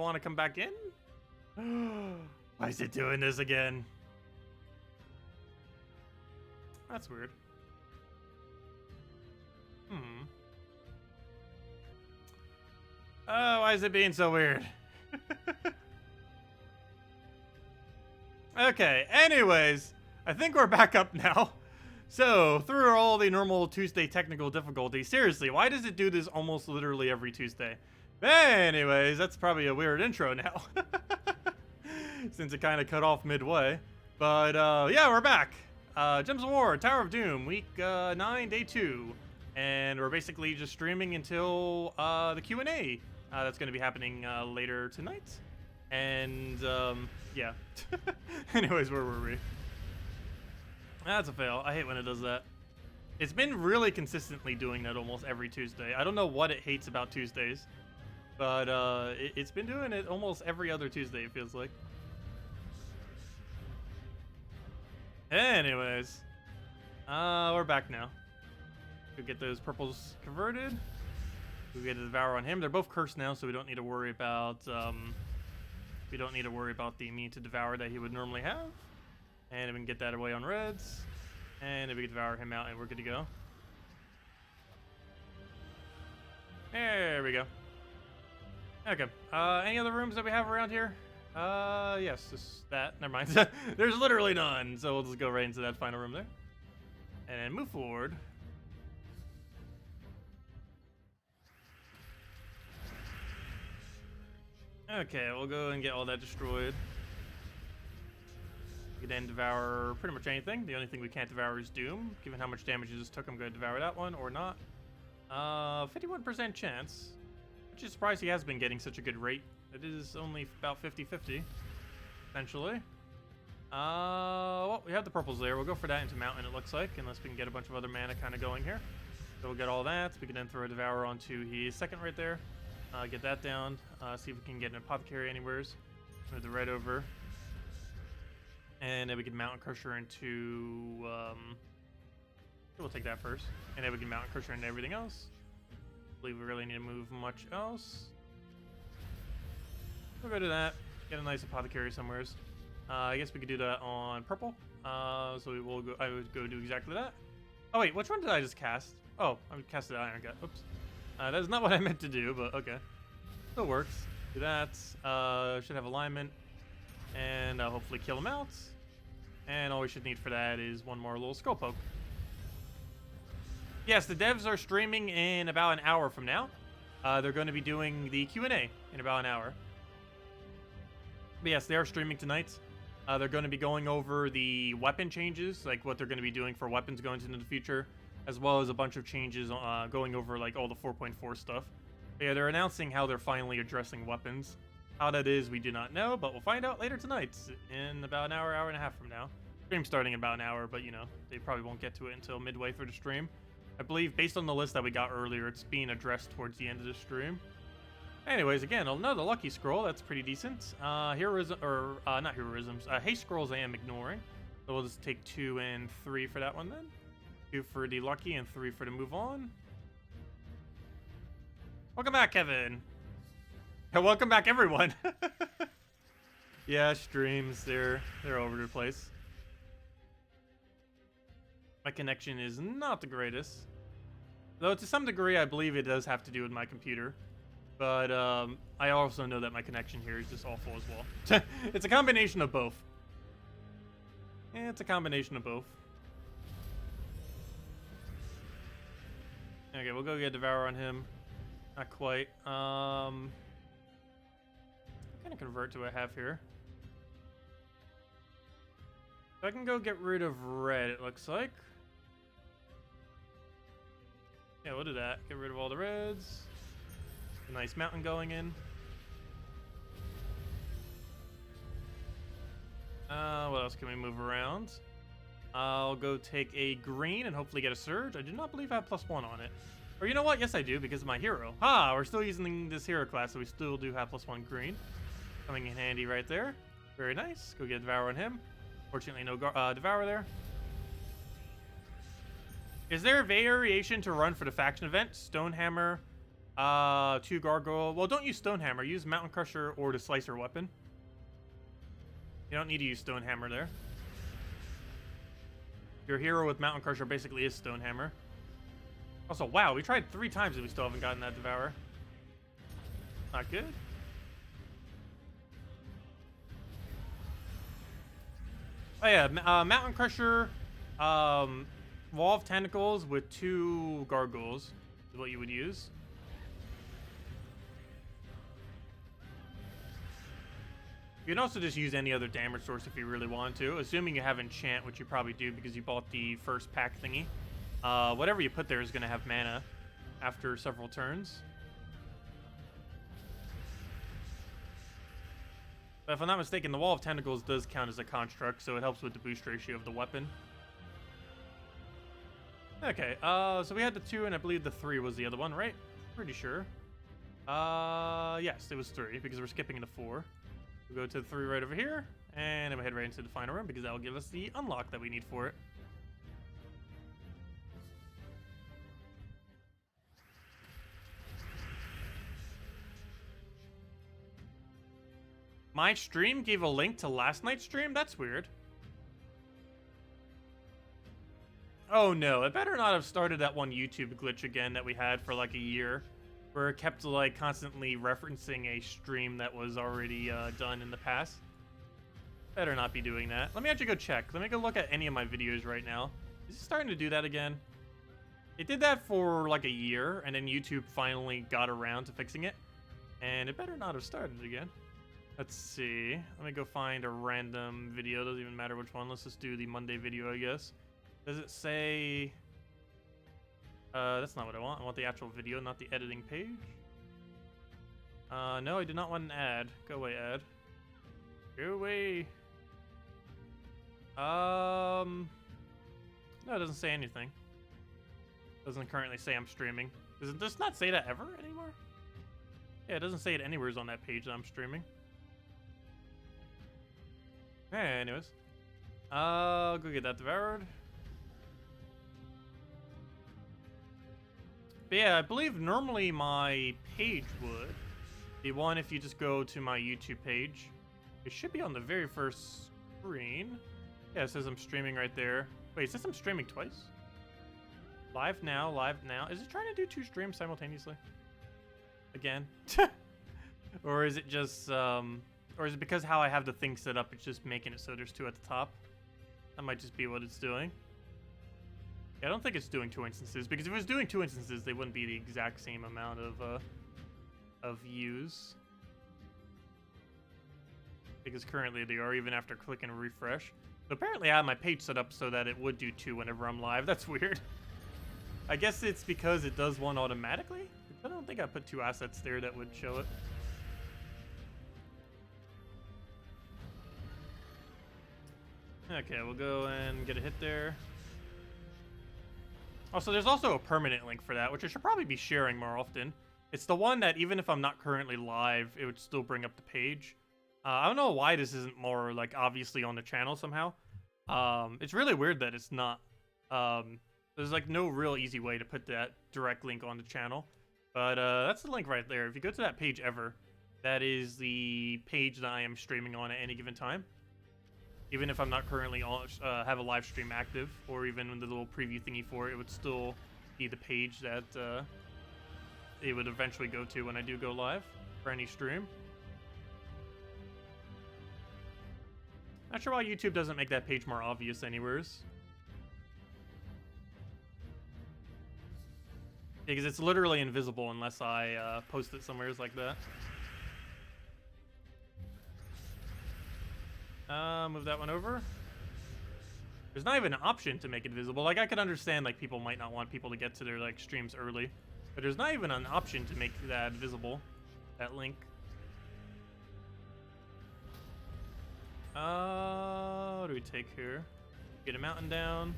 want to come back in? Why is it doing this again? That's weird. Oh, why is it being so weird? Okay, anyways, I think we're back up now. So, through all the normal Tuesday technical difficulties, seriously, why does it do this almost literally every Tuesday? Anyways, that's probably a weird intro now. Since it kind of cut off midway. But, yeah, we're back. Gems of War, Tower of Doom, week 9, day 2. And we're basically just streaming until the Q&A. That's going to be happening later tonight. And, yeah. Anyways, where were we? That's a fail. I hate when it does that. It's been really consistently doing that almost every Tuesday. I don't know what it hates about Tuesdays. But it's been doing it almost every other Tuesday, it feels like. Anyways. We're back now. Go get those purples converted. We get a devour on him. They're both cursed now, so we don't need to worry about the immune to devour that he would normally have. And we can get that away on reds. And then we can devour him out and we're good to go. There we go. Okay. Any other rooms that we have around here? Yes, just that. Never mind. There's literally none. So we'll just go right into that final room there. And then move forward. Okay, we'll go and get all that destroyed. We can then devour pretty much anything. The only thing we can't devour is Doom. Given how much damage it just took, I'm going to devour that one or not. 51% chance. Which is surprised he has been getting such a good rate. It is only about 50-50, essentially. Well, we have the purples there. We'll go for that into Mountain, it looks like, unless we can get a bunch of other mana kind of going here. So we'll get all that. We can then throw a Devour onto his second right there. Get that down. See if we can get an Apothecary anywheres. Move the red over. And then we can Mountain Crusher into... we'll take that first. And then we can Mountain Crusher into everything else. I believe we really need to move much else. We'll go to that. Get a nice Apothecary somewheres. I guess we could do that on purple. So we will go. I would go do exactly that. Oh wait, which one did I just cast? Oh, I casted Iron Gut. Oops. That's not what I meant to do, but okay. Still works. Do that. Should have alignment, and hopefully kill him out. And all we should need for that is one more little skull poke. Yes, the devs are streaming in about an hour from now. They're going to be doing the Q&A in about an hour. But yes, they are streaming tonight. They're going to be going over the weapon changes, like what they're going to be doing for weapons going into the future, as well as a bunch of changes going over like all the 4.4 stuff. But yeah, they're announcing how they're finally addressing weapons. How that is, we do not know, but we'll find out later tonight in about an hour, hour and a half from now. Stream's starting in about an hour, but you know, they probably won't get to it until midway through the stream. I believe, based on the list that we got earlier, it's being addressed towards the end of the stream. Anyways, again, another lucky scroll. That's pretty decent. Heroism, or not heroisms. Haste scrolls I am ignoring. So we'll just take 2 and 3 for that one then. 2 for the lucky and 3 for the move on. Welcome back, Kevin. And welcome back, everyone. Yeah, streams, they're all over the place. My connection is not the greatest. Though to some degree, I believe it does have to do with my computer. But I also know that my connection here is just awful as well. It's a combination of both. Yeah, it's a combination of both. Okay, we'll go get Devour on him. Not quite. I'm gonna convert to a half here. So I can go get rid of red, it looks like. Yeah, we'll do that. Get rid of all the reds. A nice mountain going in. What else can we move around? I'll go take a green and hopefully get a surge. I do not believe I have +1 on it. Or you know what? Yes, I do because of my hero. Ah, we're still using this hero class, so we still do have +1 green. Coming in handy right there. Very nice. Go get Devour on him. Fortunately, no Devour there. Is there a variation to run for the faction event? Stonehammer, 2 gargoyle. Well, don't use Stonehammer. Use Mountain Crusher or the Slicer weapon. You don't need to use Stonehammer there. Your hero with Mountain Crusher basically is Stonehammer. Also, wow, we tried 3 times and we still haven't gotten that Devour. Not good. Oh yeah, Mountain Crusher, Wall of Tentacles with 2 Gargoyles is what you would use. You can also just use any other damage source if you really want to, assuming you have Enchant, which you probably do because you bought the first pack thingy. Whatever you put there is going to have mana after several turns. But if I'm not mistaken, the Wall of Tentacles does count as a construct, so it helps with the boost ratio of the weapon. Okay, so we had the 2, and I believe the 3 was the other one, right? Pretty sure. Yes, it was 3, because we're skipping the 4. We'll go to the 3 right over here, and then we'll head right into the final room, because that will give us the unlock that we need for it. My stream gave a link to last night's stream? That's weird. Oh no, it better not have started that one YouTube glitch again that we had for like a year, where it kept like constantly referencing a stream that was already done in the past. Better not be doing that. Let me actually go check. Let me go look at any of my videos right now. Is it starting to do that again? It did that for like a year, and then YouTube finally got around to fixing it. And it better not have started again. Let's see. Let me go find a random video. Doesn't even matter which one. Let's just do the Monday video, I guess. Does it say... that's not what I want. I want the actual video, not the editing page. No, I did not want an ad. Go away, ad. Go away. No, it doesn't say anything. Doesn't currently say I'm streaming. Does it just not say that ever anymore? Yeah, it doesn't say it anywhere on that page that I'm streaming. Anyways. I'll go get that devoured. But yeah, I believe normally my page would be one if you just go to my YouTube page. It should be on the very first screen. Yeah, it says I'm streaming right there. Wait, it says I'm streaming twice? Live now, live now. Is it trying to do 2 streams simultaneously? Again? Or is it just, or is it because how I have the thing set up, it's just making it so there's 2 at the top? That might just be what it's doing. Yeah, I don't think it's doing 2 instances, because if it was doing 2 instances, they wouldn't be the exact same amount of views. Because currently they are, even after clicking refresh. So apparently I have my page set up so that it would do 2 whenever I'm live. That's weird. I guess it's because it does 1 automatically? I don't think I put 2 assets there that would show it. Okay, we'll go and get a hit there. Also, there's also a permanent link for that, which I should probably be sharing more often. It's the one that even if I'm not currently live, it would still bring up the page. I don't know why this isn't more, like, obviously on the channel somehow. It's really weird that it's not. There's, like, no real easy way to put that direct link on the channel. But that's the link right there. If you go to that page ever, that is the page that I am streaming on at any given time. Even if I'm not currently on, have a live stream active, or even the little preview thingy for it, it would still be the page that it would eventually go to when I do go live for any stream. Not sure why YouTube doesn't make that page more obvious anywheres. Because it's literally invisible unless I post it somewhere like that. Move that one over. There's not even an option to make it visible. Like, I could understand, like, people might not want people to get to their, like, streams early. But there's not even an option to make that visible. That link. What do we take here? Get a mountain down.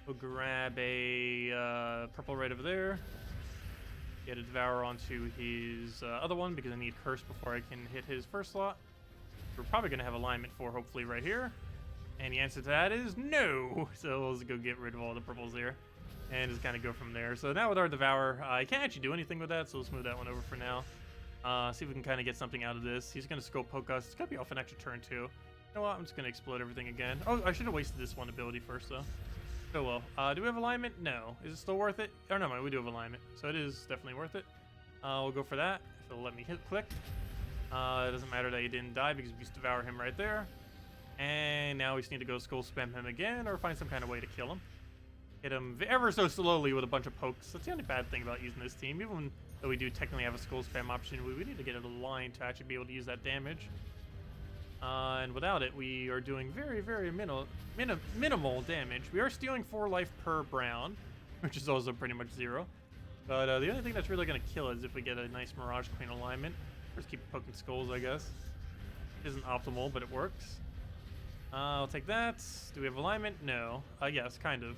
We'll grab a purple right over there. Get a devour onto his other one because I need curse before I can hit his first slot. We're probably going to have alignment for hopefully right here. And the answer to that is no. So let's go get rid of all the purples there. and just kind of go from there. So now with our Devour, I can't actually do anything with that, so let's move that one over for now. See if we can kind of get something out of this. He's going to scope poke us. It's going to be off an extra turn too. You know what? I'm just going to explode everything again. Oh, I should have wasted this one ability first though. Oh well. Do we have alignment? No. Is it still worth it? Oh no, we do have alignment, so it is definitely worth it. We'll go for that. If it'll let me hit click. It doesn't matter that he didn't die because we just devour him right there. And now we just need to go skull spam him again or find some kind of way to kill him. Hit him ever so slowly with a bunch of pokes. That's the only bad thing about using this team. Even though we do technically have a skull spam option, we need to get it aligned to actually be able to use that damage. And without it, we are doing very, very minimal damage. We are stealing 4 life per Brown, which is also pretty much 0. But the only thing that's really going to kill is if we get a nice Mirage Queen alignment. Just keep poking skulls, I guess. Isn't optimal, but it works. I'll take that. Do we have alignment? No. Yes, kind of.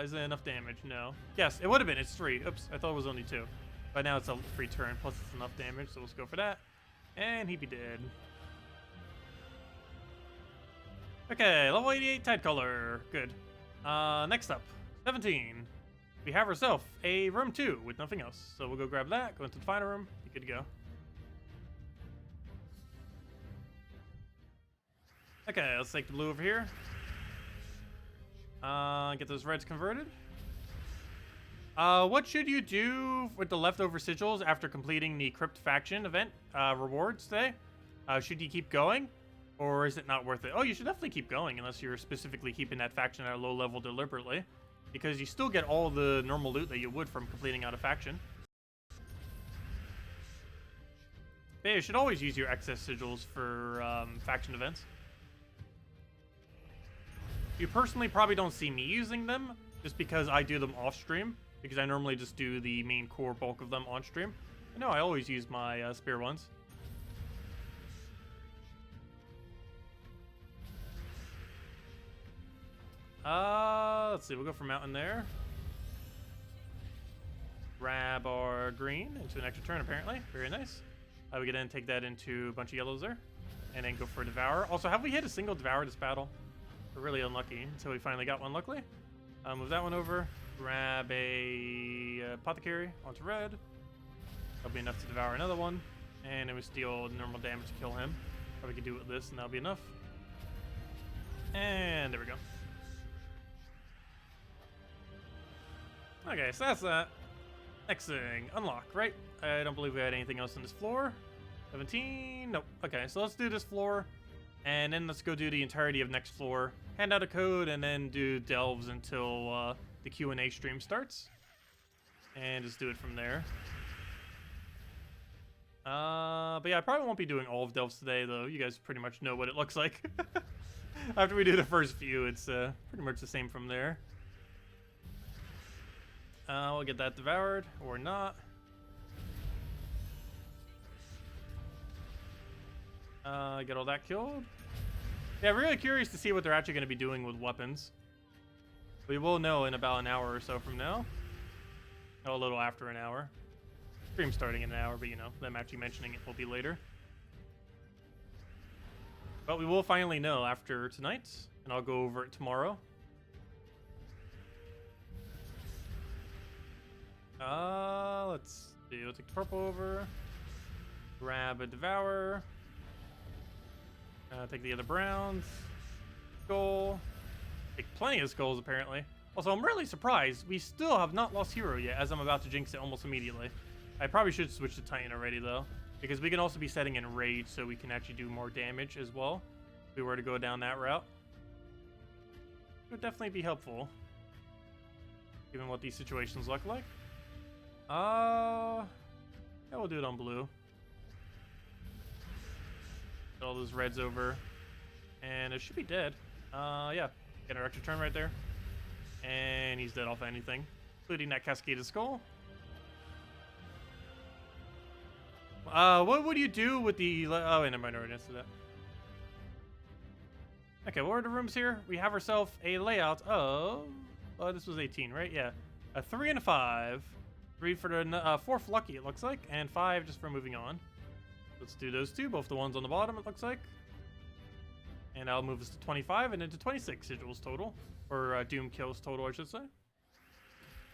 Is it enough damage? No. Yes, it would have been. It's 3. Oops, I thought it was only 2. But now it's a free turn, plus it's enough damage, so let's go for that. And he'd be dead. Okay, level 88 Tide Color. Good. Next up, 17. We have ourselves a room 2 with nothing else. So we'll go grab that, go into the final room, be good to go. Okay, let's take the blue over here. Get those reds converted. What should you do with the leftover sigils after completing the Crypt faction event rewards today? Should you keep going, or is it not worth it? Oh, you should definitely keep going unless you're specifically keeping that faction at a low level deliberately, because you still get all the normal loot that you would from completing out a faction. But yeah, you should always use your excess sigils for faction events. You personally probably don't see me using them, just because I do them off stream, because I normally just do the main core bulk of them on stream. But no, I always use my spare ones. Let's see, we'll go for mountain there. Grab our green into an extra turn, apparently. Very nice. We can then take that into a bunch of yellows there, and then go for a Devour. Also, have we hit a single Devour this battle? We're really unlucky until we finally got one, luckily. Move that one over. Grab a Apothecary onto red. That'll be enough to devour another one. And then we steal normal damage to kill him. Probably could do it with this, and that'll be enough. And there we go. Okay, so that's that. Next thing, unlock, right? I don't believe we had anything else on this floor. 17, nope. Okay, so let's do this floor. And then let's go do the entirety of next floor. Hand out a code, and then do delves until the Q&A stream starts. And just do it from there. But yeah, I probably won't be doing all of delves today, though. You guys pretty much know what it looks like. After we do the first few, it's pretty much the same from there. We'll get that devoured, or not. Get all that killed. Yeah, really curious to see what they're actually going to be doing with weapons. We will know in about an hour or so from now. Oh, a little after an hour. Stream starting in an hour, but you know, them actually mentioning it will be later. But we will finally know after tonight, and I'll go over it tomorrow. Let's see. We'll take the purple over. Grab a Devour. Take the other browns. Skull. Take plenty of skulls, apparently. Also, I'm really surprised. We still have not lost hero yet, as I'm about to jinx it almost immediately. I probably should switch to Titan already, though. Because we can also be setting in Rage, so we can actually do more damage as well. If we were to go down that route. It would definitely be helpful. Given what these situations look like. Yeah, we'll do it on blue. Get all those reds over. And it should be dead. Yeah. Get our extra turn right there. And he's dead off anything. Including that Cascaded Skull. What would you do with the... Oh, wait, never mind. I already answered that. Okay, what are the rooms here? We have ourselves a layout of... Oh, this was 18, right? Yeah. A 3 and a 5. 3 for the 4th lucky, it looks like. And 5 just for moving on. Let's do those two. Both the ones on the bottom, it looks like. And I'll move us to 25 and into 26 sigils total. Or doom kills total, I should say.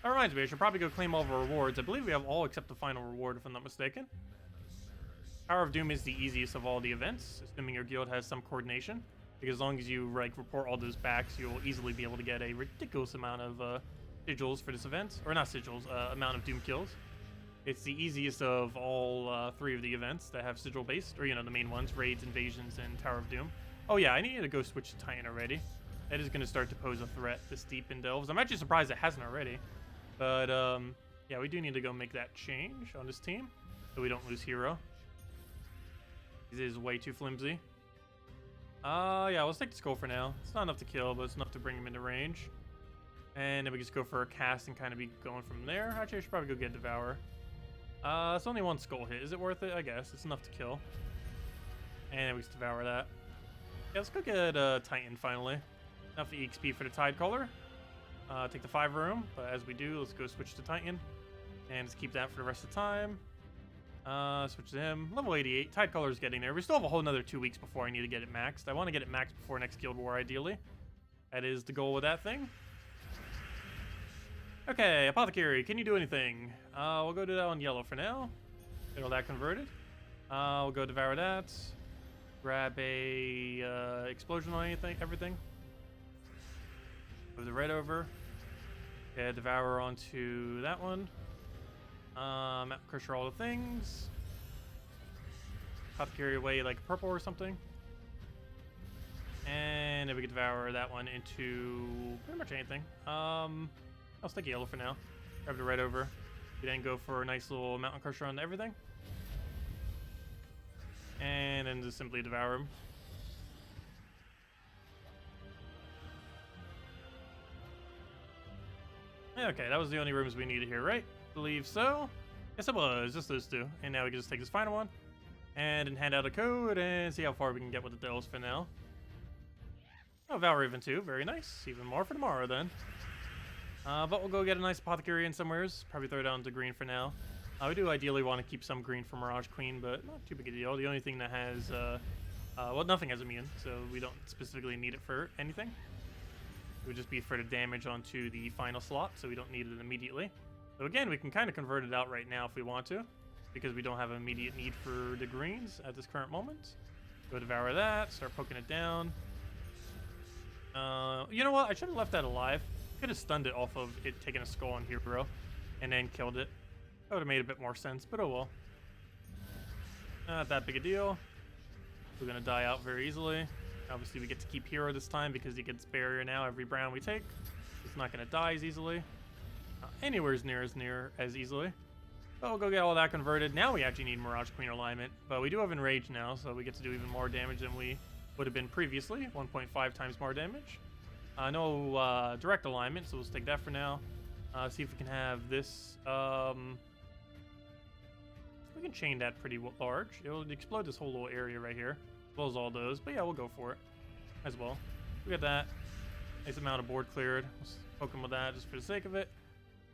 That reminds me, I should probably go claim all of our rewards. I believe we have all except the final reward, if I'm not mistaken. Tower of Doom is the easiest of all the events, assuming your guild has some coordination. Because as long as you like report all those backs, you'll easily be able to get a ridiculous amount of sigils for this event. Or not sigils, amount of Doom kills. It's the easiest of all 3 of the events that have sigil based, or the main ones, raids, invasions, and Tower of Doom. Oh yeah, I needed to go switch to Titan already. That is going to start to pose a threat this deep in Delves. I'm actually surprised it hasn't already. But yeah, we do need to go make that change on this team so we don't lose hero. This is way too flimsy. Yeah, let's take the skull for now. It's not enough to kill, but it's enough to bring him into range. And then we just go for a cast and kind of be going from there. Actually, I should probably go get Devour. It's only 1 skull hit. Is it worth it? I guess. It's enough to kill. And we just Devour that. Yeah, let's go get Titan finally. Enough EXP for the Tidecaller. Take the 5 room, but as we do, let's go switch to Titan. And just keep that for the rest of the time. Switch to him. Level 88. Tidecolor's getting there. We still have a whole another 2 weeks before I need to get it maxed. I want to get it maxed before next Guild War, ideally. That is the goal with that thing. Okay, Apothecary, can you do anything? We'll go do that on yellow for now. Get all that converted. We'll go devour that. Grab a explosion on everything. Move the red over. Yeah, devour onto that one. Crusher all the things. Apothecary away like purple or something. And then we can devour that one into pretty much anything. I'll stick yellow for now. Grab the red over. We then go for a nice little mountain crusher on everything. And then just simply devour him. Okay, that was the only rooms we needed here, right? Believe so. Yes, it was. Just those 2. And now we can just take this final one. And then hand out a code and see how far we can get with the Dells for now. Oh, Valraven 2. Very nice. Even more for tomorrow then. But we'll go get a nice Apothecary in somewheres. Probably throw it down to green for now. We do ideally want to keep some green for Mirage Queen, but not too big a deal. The only thing that has, well, nothing has immune, so we don't specifically need it for anything. It would just be for the damage onto the final slot, so we don't need it immediately. So again, we can kind of convert it out right now if we want to, because we don't have an immediate need for the greens at this current moment. Go devour that, start poking it down. You know what? I should have left that alive. Could have stunned it off of it taking a skull on hero and then killed it. That would have made a bit more sense, but oh well. Not that big a deal. We're going to die out very easily. Obviously, we get to keep hero this time because he gets barrier now every brown we take. It's not going to die as easily. Anywhere near as easily. But we'll go get all that converted. Now we actually need Mirage Queen alignment. But we do have Enrage now, so we get to do even more damage than we would have been previously. 1.5 times more damage. No direct alignment, so we'll take that for now. See if we can have this. We can chain that pretty large. It will explode this whole little area right here, as well as all those. But yeah, we'll go for it as well. We got that. Nice amount of board cleared. Let's poke him with that just for the sake of it.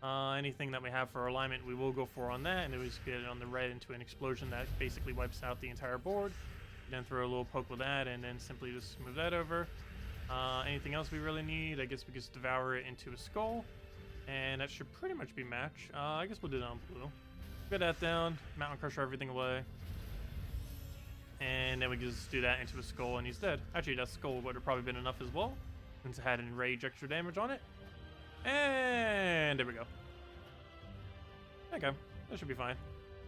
Anything that we have for alignment, we will go for on that, and then we just get it on the red into an explosion that basically wipes out the entire board. Then throw a little poke with that, and then simply just move that over. Anything else we really need? I guess we just devour it into a skull, and that should pretty much be match. I guess we'll do that on blue. Get that down, mountain crusher everything away, and then we can just do that into a skull, and he's dead. Actually, that skull would have probably been enough as well, since it had enrage extra damage on it. And there we go. Okay, that should be fine.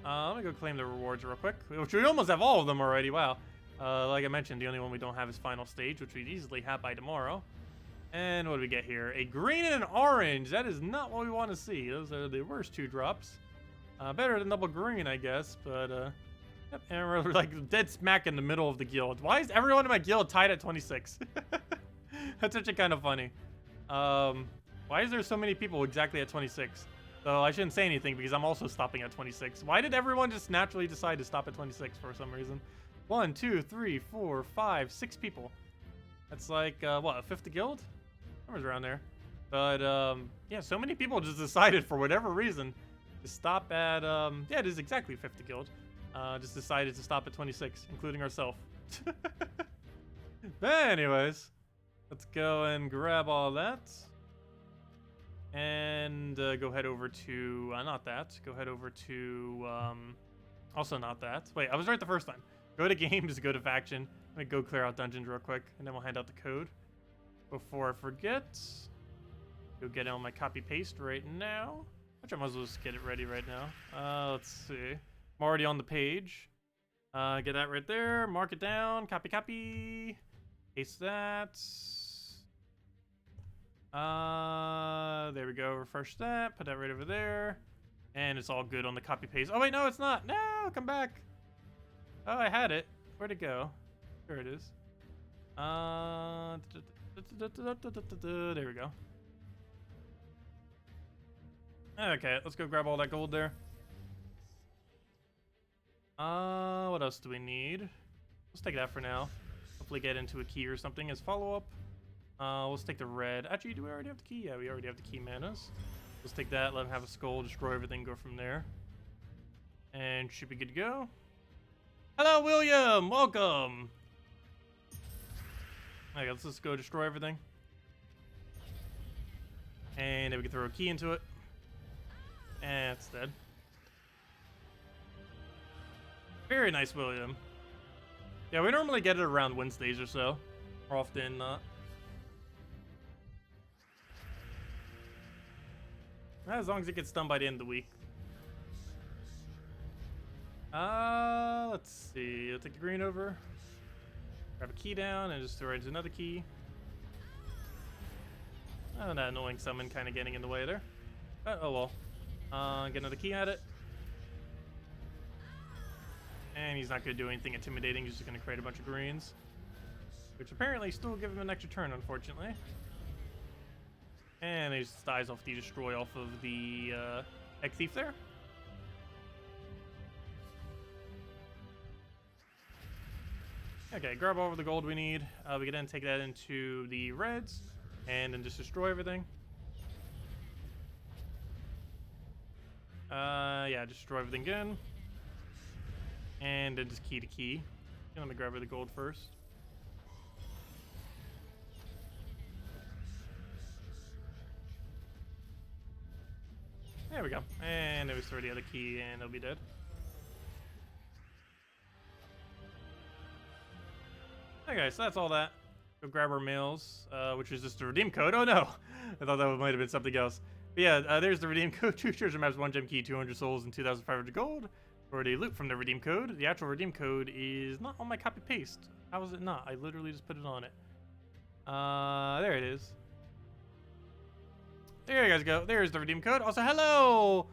Let me go claim the rewards real quick, which we almost have all of them already. Wow. Like I mentioned, the only one we don't have is final stage, which we'd easily have by tomorrow. And what do we get here? A green and an orange. That is not what we want to see. Those are the worst 2 drops. Better than double green, I guess, but yep. And we're like dead smack in the middle of the guild. Why is everyone in my guild tied at 26? That's actually kind of funny. Why is there so many people exactly at 26? So I shouldn't say anything because I'm also stopping at 26. Why did everyone just naturally decide to stop at 26 for some reason? 1, 2, 3, 4, 5, 6 people. That's like, what, a fifth of guild? Somewhere around there. But, yeah, so many people just decided for whatever reason to stop at, yeah, it is exactly fifth of guild. Just decided to stop at 26, including ourselves. But anyways, let's go and grab all that. And go head over to, not that. Go head over to, also not that. Wait, I was right the first time. Go to games, go to faction. Let me go clear out dungeons real quick, and then we'll hand out the code. Before I forget, go get on my copy paste right now. Which I might as well just get it ready right now. Let's see. I'm already on the page. Get that right there. Mark it down. Copy, copy. Paste that. There we go. Refresh that. Put that right over there. And it's all good on the copy paste. Oh, wait, no, it's not. No, come back. Oh, I had it. Where'd it go? There it is. There we go. Okay, let's go grab all that gold there. What else do we need? Let's take that for now. Hopefully get into a key or something as follow-up. Let's take the red. Actually, do we already have the key? Yeah, we already have the key manas. Let's take that, let him have a skull, destroy everything, go from there. And should be good to go. Hello, William! Welcome! Okay, let's just go destroy everything. And then we can throw a key into it. And it's dead. Very nice, William. Yeah, we normally get it around Wednesdays or so. More often than not. As long as it gets done by the end of the week. Let's see. I'll take the green over. Grab a key down and just throw into another key. Oh, that annoying summon kind of getting in the way there. Oh well. Get another key at it. And he's not going to do anything intimidating. He's just going to create a bunch of greens. Which apparently still give him an extra turn, unfortunately. And he just dies off the destroy off of the Egg Thief there. Okay, grab all of the gold we need. We can then take that into the reds and then just destroy everything. Yeah, destroy everything again. And then just key to key. Let me grab the gold first. There we go. And then we throw the other key and it'll be dead. Okay, so that's all that. Go grab our mails, which is just a redeem code. Oh no! I thought that might have been something else. But yeah, there's the redeem code. 2 treasure maps, 1 gem key, 200 souls, and 2,500 gold. For the loot from the redeem code. The actual redeem code is not on my copy paste. How is it not? I literally just put it on it. There it is. There you guys go. There's the redeem code. Also, hello,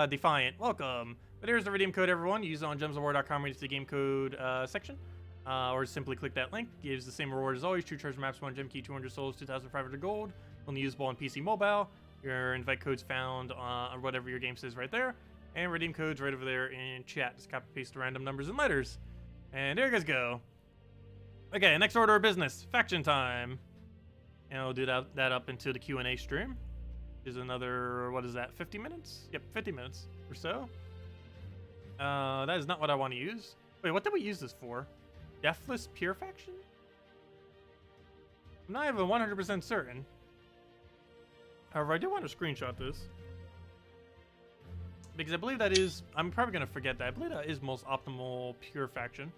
Defiant. Welcome. But there's the redeem code, everyone. Use it on gemsofwar.com. Reach the game code section. Or simply click that link. Gives the same reward as always. 2 treasure maps, 1 gem key, 200 souls, 2,500 gold. Only usable on PC Mobile. Your invite code's found on whatever your game says right there. And redeem codes right over there in chat. Just copy paste the random numbers and letters. And there you guys go. Okay, next order of business. Faction time. And we'll do that up into the Q&A stream. Is another, what is that, 50 minutes? Yep, 50 minutes or so. That is not what I want to use. Wait, what did we use this for? Deathless Pure Faction? I'm not even 100% certain. However, I do want to screenshot this. Because I believe that is, I'm probably going to forget that. I believe that is most optimal Pure Faction.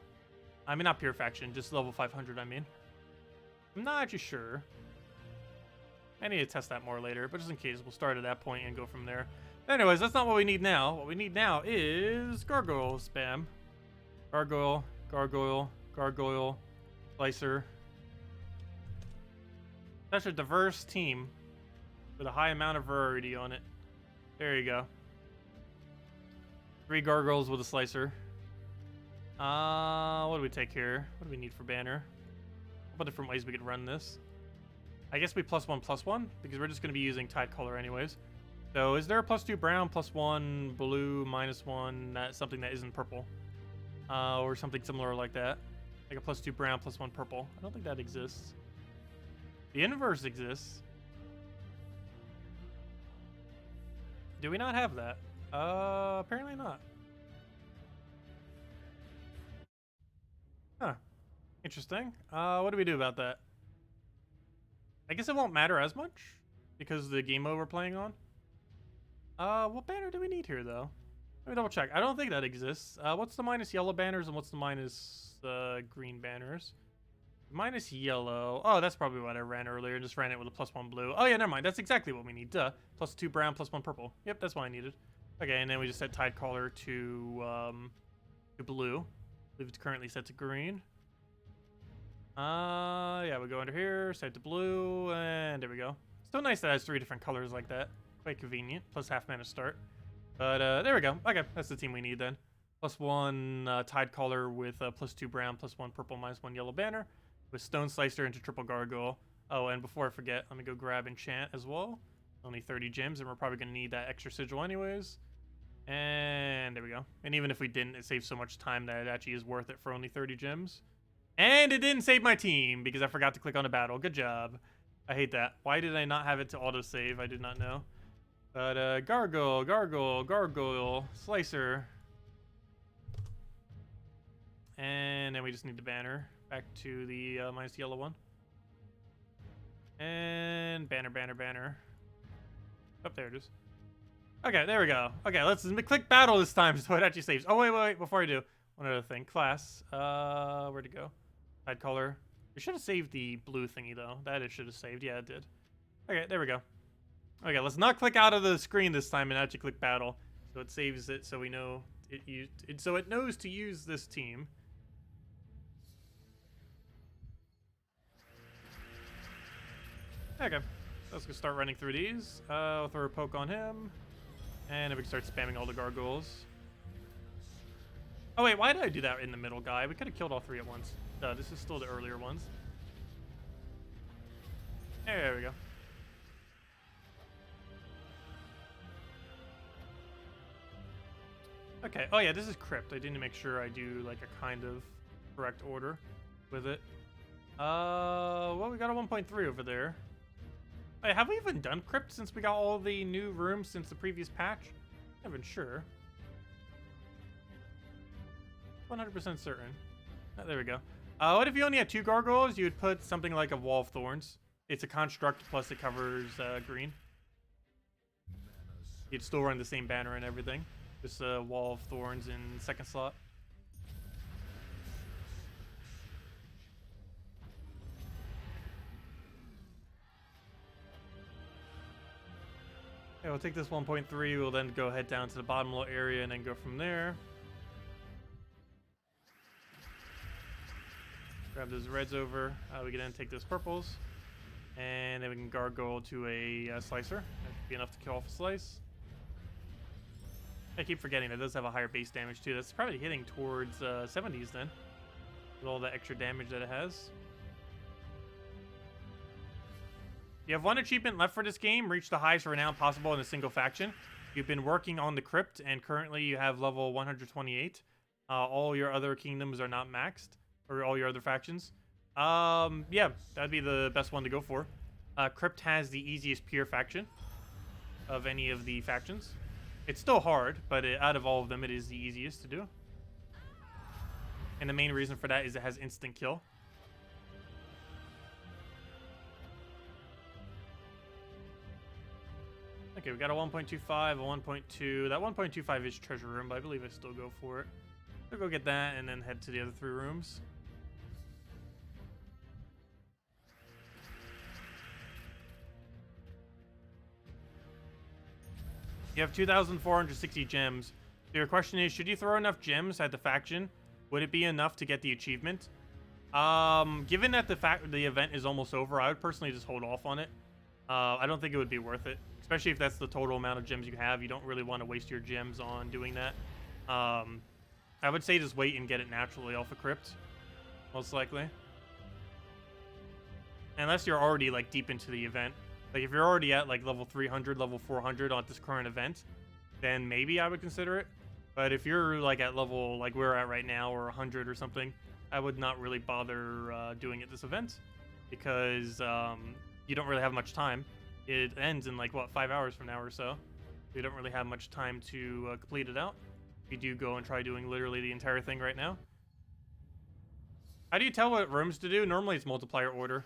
I mean, not Pure Faction, just level 500, I mean. I'm not actually sure. I need to test that more later, but just in case, we'll start at that point and go from there. Anyways, that's not what we need now. What we need now is gargoyle spam. Gargoyle, gargoyle, gargoyle, slicer. Such a diverse team with a high amount of variety on it. There you go. 3 gargoyles with a slicer. What do we take here? What do we need for banner? What different ways we could run this? I guess we +1/+1 because we're just going to be using tide color anyways. So is there a +2 brown, +1 blue, -1? That's something that isn't purple, or something similar like that, like a +2 brown, +1 purple. I don't think that exists. The inverse exists. Do we not have that? Apparently not. Huh. Interesting. What do we do about that? I guess it won't matter as much because of the game mode we're playing on. What banner do we need here, though? Let me double check. I don't think that exists. What's the minus yellow banners and what's the minus green banners? Minus yellow. Oh, that's probably what I ran earlier. Just ran it with a +1 blue. Oh, yeah, never mind. That's exactly what we need. Duh. +2 brown, +1 purple. Yep, that's what I needed. Okay, and then we just set tide collar to blue. I believe it's currently set to green. Yeah, we go under here, set to blue, and there we go. Still nice that it has 3 different colors like that. Quite convenient. Plus half mana start. But there we go. Okay, that's the team we need then. +1 tide collar with +2 brown, +1 purple, -1 yellow banner. With Stone Slicer into triple gargoyle. Oh, and before I forget, let me go grab enchant as well. Only 30 gems, and we're probably going to need that extra sigil anyways. And there we go. And even if we didn't, it saves so much time that it actually is worth it for only 30 gems. And it didn't save my team because I forgot to click on a battle. Good job. I hate that. Why did I not have it to auto-save? I did not know. But gargoyle, slicer. And then we just need the banner. Back to the minus yellow one. And banner. Oh, there it is. Okay, there we go. Okay, let's click battle this time so it actually saves. Oh, wait. Before I do, one other thing. Class. Where'd it go? Tide color. It should have saved the blue thingy, though. That it should have saved. Yeah, it did. Okay, there we go. Okay, let's not click out of the screen this time and actually click battle. So it saves it so we know so it knows to use this team. Okay, let's go start running through these. I'll throw a poke on him. And then we can start spamming all the gargoyles. Oh wait, why did I do that in the middle guy? We could have killed all 3 at once. No, this is still the earlier ones. There we go. Okay, oh yeah, this is Crypt. I didn't make sure I do like a kind of correct order with it. Well, we got a 1.3 over there. Wait, have we even done Crypt since we got all the new rooms since the previous patch? I'm not even sure. 100% certain. Oh, there we go. What if you only had 2 gargoyles? You would put something like a Wall of Thorns. It's a construct, plus it covers green. You'd still run the same banner and everything. Just a Wall of Thorns in second slot. Okay, we'll take this 1.3. We'll then go head down to the bottom little area and then go from there. Grab those reds over. We can then take those purples. And then we can gargoyle to a slicer. That should be enough to kill off a slice. I keep forgetting that does have a higher base damage too. That's probably hitting towards 70s then. With all the extra damage that it has. You have 1 achievement left for this game. Reach the highest renown possible in a single faction. You've been working on the Crypt, and currently you have level 128. All your other kingdoms are not maxed, or all your other factions. Yeah, that'd be the best one to go for. Crypt has the easiest peer faction of any of the factions. It's still hard, but out of all of them, it is the easiest to do. And the main reason for that is it has instant kill. Okay, we got a 1.25, a 1.2. That 1.25 is treasure room, but I believe I still go for it. I'll go get that and then head to the other 3 rooms. You have 2,460 gems. So your question is, should you throw enough gems at the faction? Would it be enough to get the achievement? Given that the event is almost over, I would personally just hold off on it. I don't think it would be worth it. Especially if that's the total amount of gems you have. You don't really want to waste your gems on doing that. I would say just wait and get it naturally off of Crypt. Most likely. Unless you're already like deep into the event. Like if you're already at like level 300, level 400 on this current event, then maybe I would consider it. But if you're like at level like we're at right now or 100 or something, I would not really bother doing it this event. Because you don't really have much time. It ends in like, what, 5 hours from now or so. You don't really have much time to complete it out. You do go and try doing literally the entire thing right now. How do you tell what rooms to do? Normally it's multiplier order.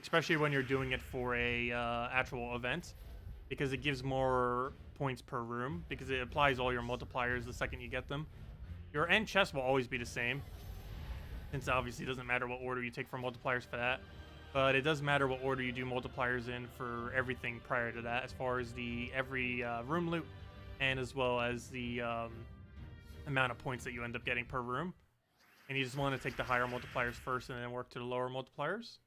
especially when you're doing it for a actual event, because it gives more points per room, because it applies all your multipliers the second you get them. Your end chest will always be the same, since obviously it doesn't matter what order you take for multipliers for that, but it does matter what order you do multipliers in for everything prior to that, as far as every room loot, and as well as the amount of points that you end up getting per room. And you just want to take the higher multipliers first and then work to the lower multipliers.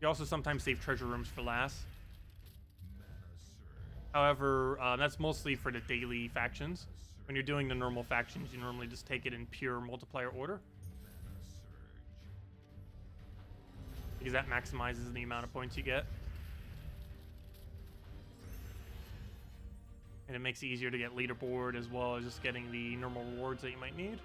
You also sometimes save treasure rooms for last. However, that's mostly for the daily factions. When you're doing the normal factions, you normally just take it in pure multiplier order, because that maximizes the amount of points you get. And it makes it easier to get leaderboard, as well as just getting the normal rewards that you might need.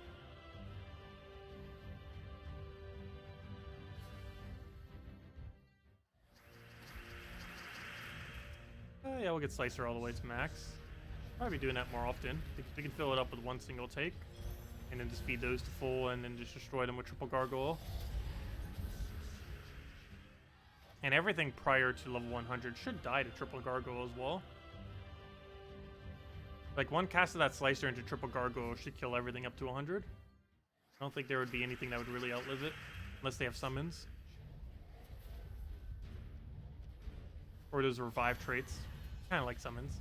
Yeah, we'll get Slicer all the way to max. Probably be doing that more often. We can fill it up with one single take, and then just feed those to full, and then just destroy them with triple gargoyle. And everything prior to level 100 should die to triple gargoyle as well. Like, one cast of that Slicer into triple gargoyle should kill everything up to 100. I don't think there would be anything that would really outlive it, unless they have summons. Or those revive traits. Kind of like summons.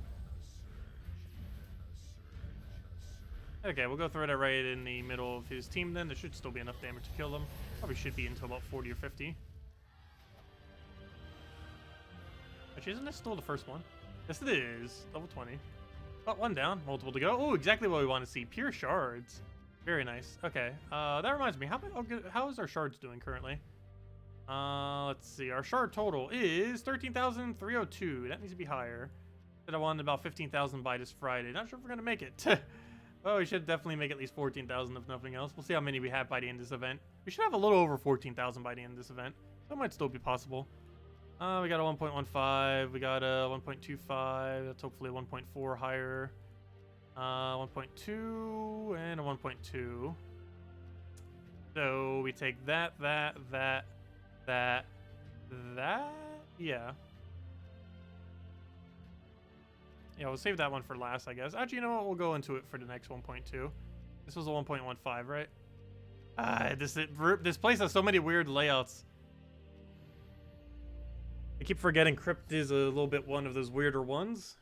Okay, we'll go throw that right in the middle of his team then. There should still be enough damage to kill them. Probably should be until about 40 or 50. Actually, isn't this still the first one? Yes, it is. Level 20. Got one down. Multiple to go. Oh, exactly what we want to see. Pure shards. Very nice. Okay. That reminds me. How is our shards doing currently? Let's see. Our shard total is 13,302. That needs to be higher. Said I wanted about 15,000 by this Friday. Not sure if we're going to make it. Well, we should definitely make at least 14,000 if nothing else. We'll see how many we have by the end of this event. We should have a little over 14,000 by the end of this event. That might still be possible. We got a 1.15. We got a 1.25. That's hopefully a 1.4 higher. 1.2 and a 1.2. So we take that. Yeah. Yeah, we'll save that one for last, I guess. Actually, you know what? We'll go into it for the next 1.2. This was a 1.15, right? This place has so many weird layouts. I keep forgetting Crypt is a little bit one of those weirder ones.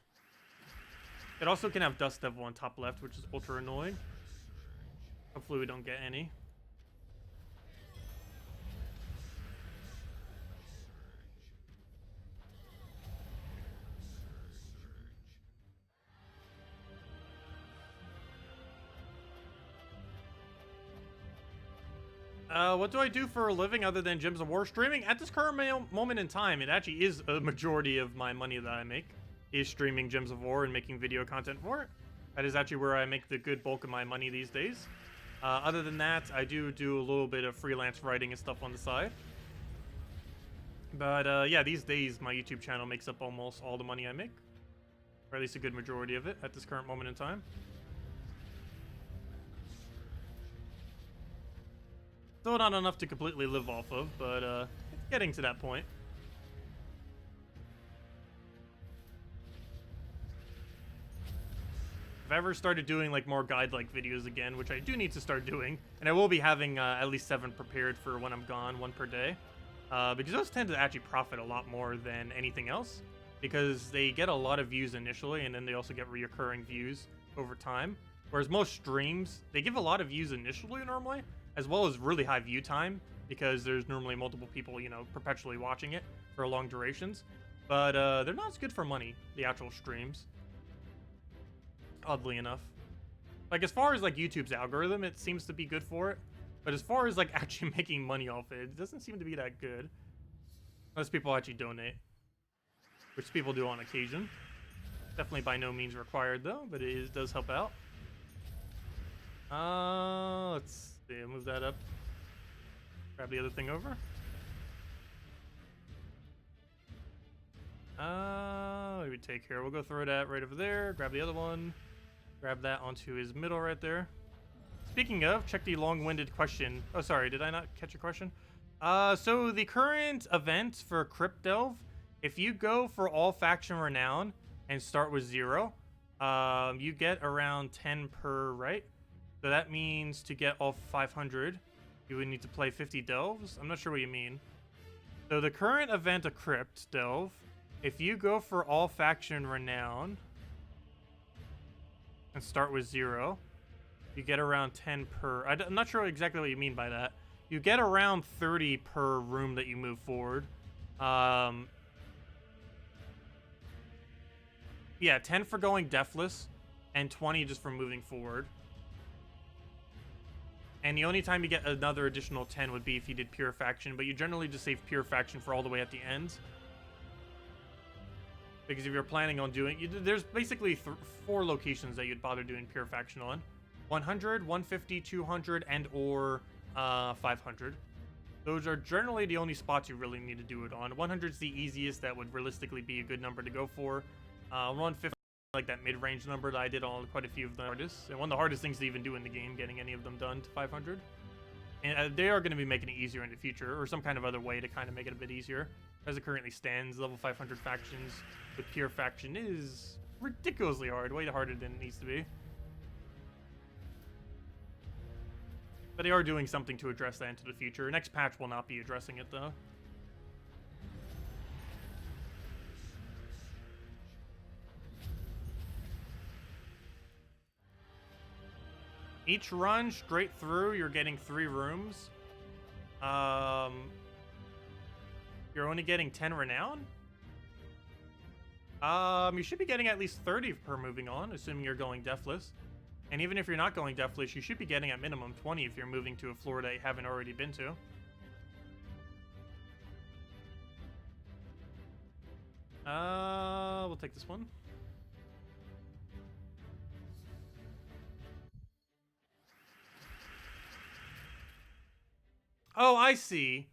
It also can have Dust Devil on top left, which is ultra annoying. Hopefully we don't get any. What do I do for a living other than Gems of War? Streaming at this current moment in time, it actually is a majority of my money that I make is streaming Gems of War and making video content for it. That is actually where I make the good bulk of my money these days. Other than that, I do a little bit of freelance writing and stuff on the side. But yeah, these days my YouTube channel makes up almost all the money I make, or at least a good majority of it at this current moment in time. Still not enough to completely live off of, but it's getting to that point. If I ever started doing like more guide-like videos again, which I do need to start doing, and I will be having at least 7 prepared for when I'm gone, 1 per day, because those tend to actually profit a lot more than anything else, because they get a lot of views initially, and then they also get reoccurring views over time. Whereas most streams, they give a lot of views initially normally, as well as really high view time, because there's normally multiple people, you know, perpetually watching it for long durations. But they're not as good for money, the actual streams, oddly enough. Like, as far as like YouTube's algorithm, it seems to be good for it, but as far as like actually making money off it, it doesn't seem to be that good, unless people actually donate, which people do on occasion. Definitely by no means required though, but it does help out. Let's see, move that up. Grab the other thing over. What do we take here? We'll go throw that right over there. Grab the other one. Grab that onto his middle right there. Speaking of, check the long-winded question. Oh, sorry, did I not catch your question? So the current event for Crypt Delve, if you go for all faction renown and start with 0, you get around 10 per, right? So that means to get all 500, you would need to play 50 delves. I'm not sure what you mean. So the current event of Crypt Delve, if you go for all faction renown and start with 0, you get around 10 per. I'm not sure exactly what you mean by that. You get around 30 per room that you move forward. Yeah, 10 for going deathless, and 20 just for moving forward. And the only time you get another additional 10 would be if you did pure faction, but you generally just save pure faction for all the way at the end. Because if you're planning on doing, there's basically 4 locations that you'd bother doing pure faction on: 100, 150, 200, and or 500. Those are generally the only spots you really need to do it on. 100 is the easiest. That would realistically be a good number to go for. 150, like that mid-range number that I did on quite a few of the hardest, and one of the hardest things to even do in the game, getting any of them done to 500. And they are going to be making it easier in the future, or some kind of other way to kind of make it a bit easier. As it currently stands, level 500 factions with pure faction is ridiculously hard, way harder than it needs to be. But they are doing something to address that into the future. Next patch will not be addressing it, though. Each run straight through, you're getting 3 rooms. You're only getting 10 renown? You should be getting at least 30 per moving on, assuming you're going deathless. And even if you're not going deathless, you should be getting at minimum 20 if you're moving to a floor that you haven't already been to. We'll take this one. Oh, I see.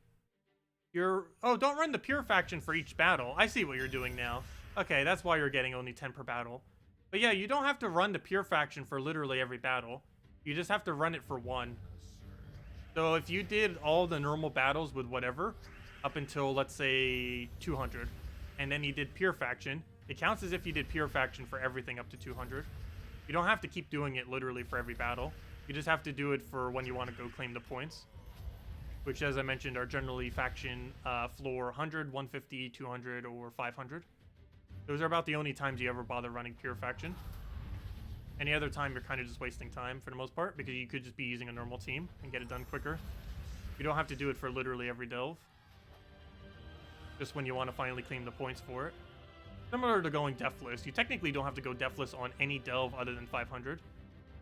Oh, don't run the pure faction for each battle. I see what you're doing now. Okay, that's why you're getting only 10 per battle. But yeah, you don't have to run the pure faction for literally every battle. You just have to run it for 1. So if you did all the normal battles with whatever, up until, let's say, 200, and then you did pure faction, it counts as if you did pure faction for everything up to 200. You don't have to keep doing it literally for every battle. You just have to do it for when you want to go claim the points, which, as I mentioned, are generally faction floor 100, 150, 200, or 500. Those are about the only times you ever bother running pure faction. Any other time, you're kind of just wasting time for the most part, because you could just be using a normal team and get it done quicker. You don't have to do it for literally every delve. Just when you want to finally claim the points for it. Similar to going deathless, you technically don't have to go deathless on any delve other than 500.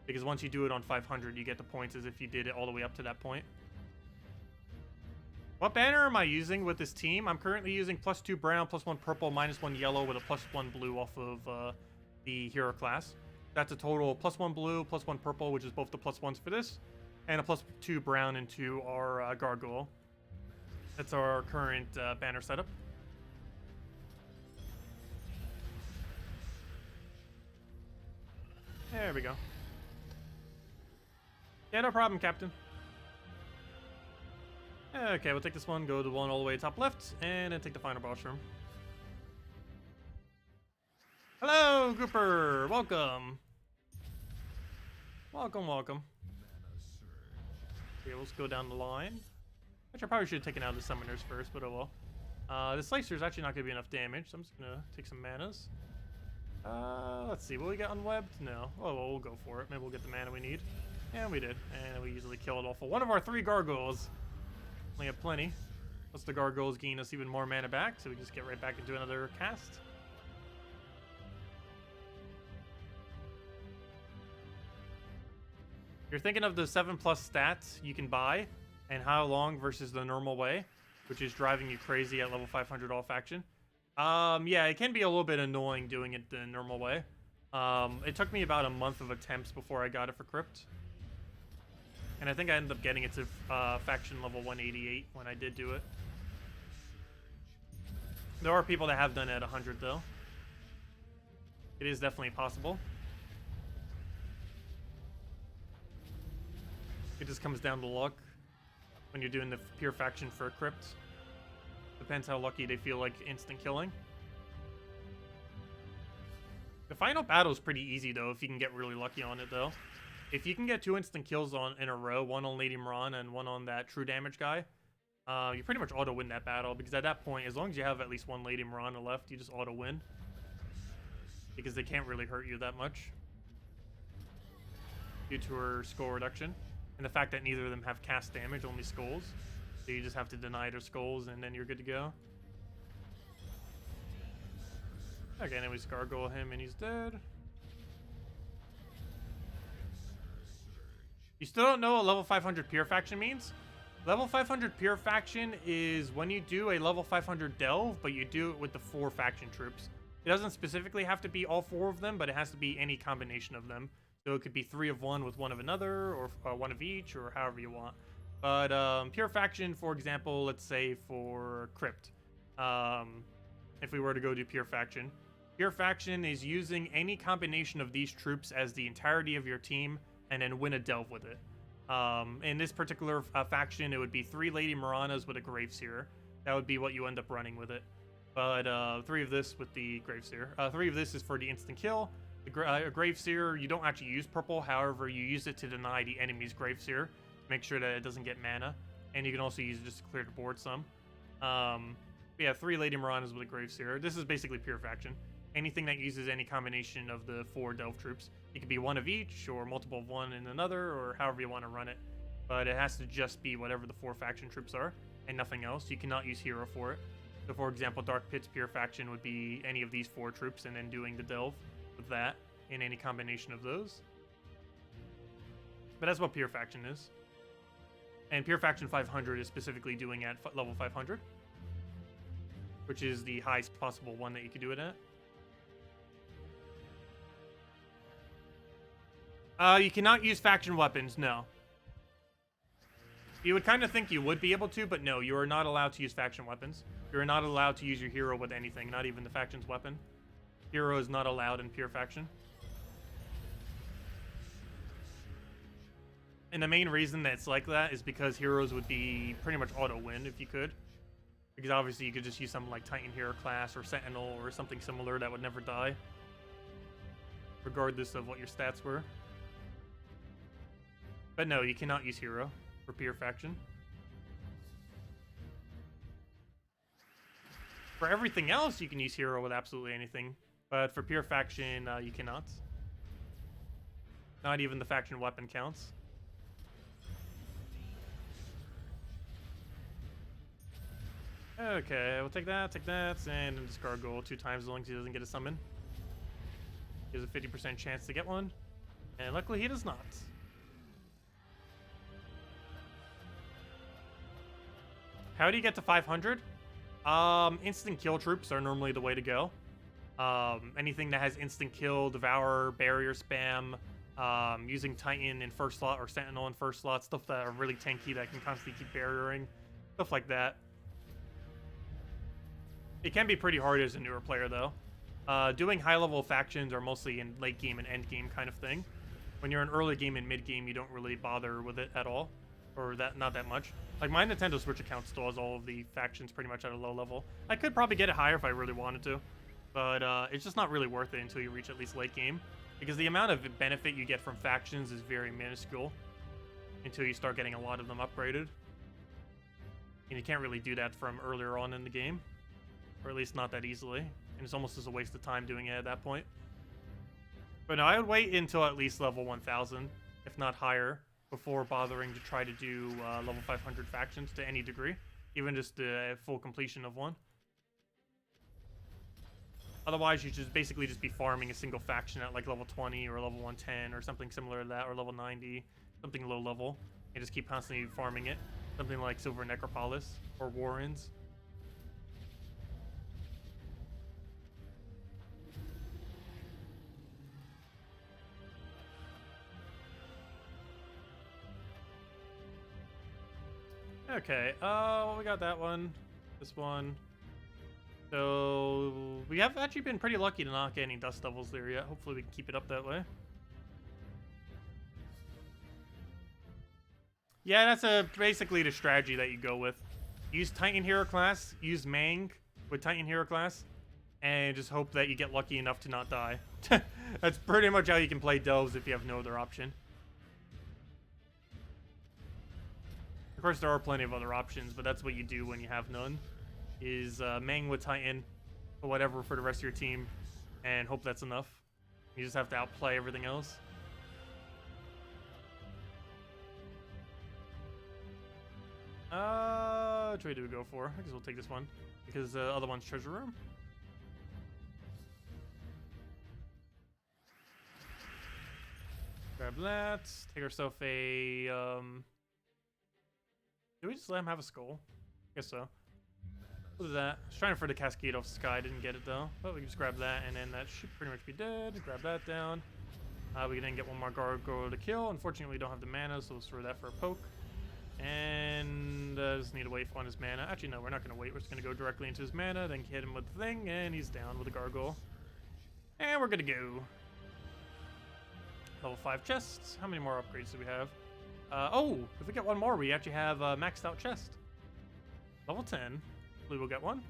Because once you do it on 500, you get the points as if you did it all the way up to that point. What banner am I using with this team? I'm currently using +2 brown, +1 purple, -1 yellow with a +1 blue off of the hero class. That's a total of +1 blue, +1 purple, which is both the +1s for this, and a +2 brown into our gargoyle. That's our current banner setup. There we go. Yeah, no problem, Captain. Okay, we'll take this one, go to the one all the way top left, and then take the final boss room. Hello, Grouper! Welcome! Welcome, welcome. Okay, let's go down the line. Which I probably should have taken out the summoners first, but oh well. The Slicer is actually not going to be enough damage, so I'm just going to take some manas. Let's see, will we get unwebbed? No. Oh, well, we'll go for it. Maybe we'll get the mana we need. And we did. And we easily killed off one of our 3 gargoyles. We have plenty. Plus the gargoyles gain us even more mana back, so we just get right back into another cast. You're thinking of the 7+ stats you can buy, and how long versus the normal way, which is driving you crazy at level 500 all faction. Yeah, it can be a little bit annoying doing it the normal way. It took me about a month of attempts before I got it for Crypt. And I think I ended up getting it to faction level 188 when I did do it. There are people that have done it at 100 though. It is definitely possible. It just comes down to luck. when you're doing the pure faction for Crypt. Depends how lucky they feel like instant killing. The final battle is pretty easy though if you can get really lucky on it though. If you can get 2 instant kills in a row, one on Lady Mirana and one on that true damage guy, you pretty much auto win that battle, because at that point, as long as you have at least one Lady Mirana left, you just auto win. Because they can't really hurt you that much due to her skull reduction. And the fact that neither of them have cast damage, only skulls. So you just have to deny their skulls and then you're good to go. Okay, then we gargoyle him and he's dead. You still don't know what level 500 pure faction means? Level 500 pure faction is when you do a level 500 delve, but you do it with the 4 faction troops. It doesn't specifically have to be all 4 of them, but it has to be any combination of them. So it could be 3 of one with 1 of another, or 1 of each, or however you want. But pure faction, for example, let's say for Crypt, if we were to go do pure faction is using any combination of these troops as the entirety of your team, and then win a delve with it. In this particular faction, it would be 3 Lady Miranas with a Graveseer. That would be what you end up running with it. But 3 of this with the Graveseer. 3 of this is for the instant kill. The Graveseer, you don't actually use purple, however, you use it to deny the enemy's Graveseer. Make sure that it doesn't get mana. And you can also use it just to clear the board some. Yeah, 3 Lady Miranas with a Graveseer. This is basically pure faction. Anything that uses any combination of the 4 delve troops. It could be 1 of each, or multiple of one in another, or however you want to run it. But it has to just be whatever the 4 faction troops are, and nothing else. You cannot use hero for it. So for example, Dark Pit's pure faction would be any of these 4 troops, and then doing the delve with that in any combination of those. But that's what pure faction is. And pure faction 500 is specifically doing at level 500, which is the highest possible one that you could do it at. You cannot use faction weapons, no. You would kind of think you would be able to, but no, you are not allowed to use faction weapons. You're not allowed to use your hero with anything, not even the faction's weapon. Hero is not allowed in pure faction. And the main reason that it's like that is because heroes would be pretty much auto-win if you could. Because obviously you could just use something like Titan Hero class or Sentinel or something similar that would never die, regardless of what your stats were. But no, you cannot use hero for pure faction. For everything else, you can use hero with absolutely anything. But for pure faction, you cannot. Not even the faction weapon counts. Okay, we'll take that, and then discard goal 2 times as long as he doesn't get a summon. He has a 50% chance to get one. And luckily he does not. How do you get to 500? Instant kill troops are normally the way to go. Anything that has instant kill, Devourer, barrier spam, using Titan in first slot or Sentinel in first slot, stuff that are really tanky that can constantly keep barriering, stuff like that. It can be pretty hard as a newer player though. Doing high level factions are mostly in late game and end game kind of thing. When you're in early game and mid game, you don't really bother with it at all. Or not that much. Like my Nintendo Switch account still has all of the factions pretty much at a low level. I could probably get it higher if I really wanted to, but it's just not really worth it until you reach at least late game, because the amount of benefit you get from factions is very minuscule until you start getting a lot of them upgraded, and you can't really do that from earlier on in the game, or at least not that easily, and it's almost just a waste of time doing it at that point. But no, I would wait until at least level 1000, if not higher, before bothering to try to do level 500 factions to any degree, even just the full completion of one. Otherwise, you should basically just be farming a single faction at like level 20 or level 110 or something similar to that, or level 90, something low level, and just keep constantly farming it. Something like Silver Necropolis or Warrens. Okay, well, we got that one, this one. So we have actually been pretty lucky to not get any dust devils there yet. Hopefully we can keep it up that way. Yeah, that's basically the strategy that you go with. Use Titan Hero class, use Mang with Titan Hero class, and just hope that you get lucky enough to not die. That's pretty much how you can play Delves if you have no other option. Of course, there are plenty of other options, but that's what you do when you have none. Is Mang with Titan, or whatever for the rest of your team, and hope that's enough. You just have to outplay everything else. Which way do we go for? I guess we'll take this one, because the other one's treasure room. Grab that. Take ourselves a, Did we just let him have a skull? Guess so. What is that? I was trying for the cascade off Sky, didn't get it though. But we can just grab that, and then that should pretty much be dead. Grab that down. We can then get one more gargoyle to kill. Unfortunately, we don't have the mana, so we'll throw that for a poke. And just need to wait on his mana. Actually, no, we're not going to wait. We're just going to go directly into his mana, then hit him with the thing, and he's down with a gargoyle. And we're going to go. Level 5 chests. How many more upgrades do we have? Oh, if we get one more, we actually have a maxed out chest. Level 10. Hopefully we'll get one.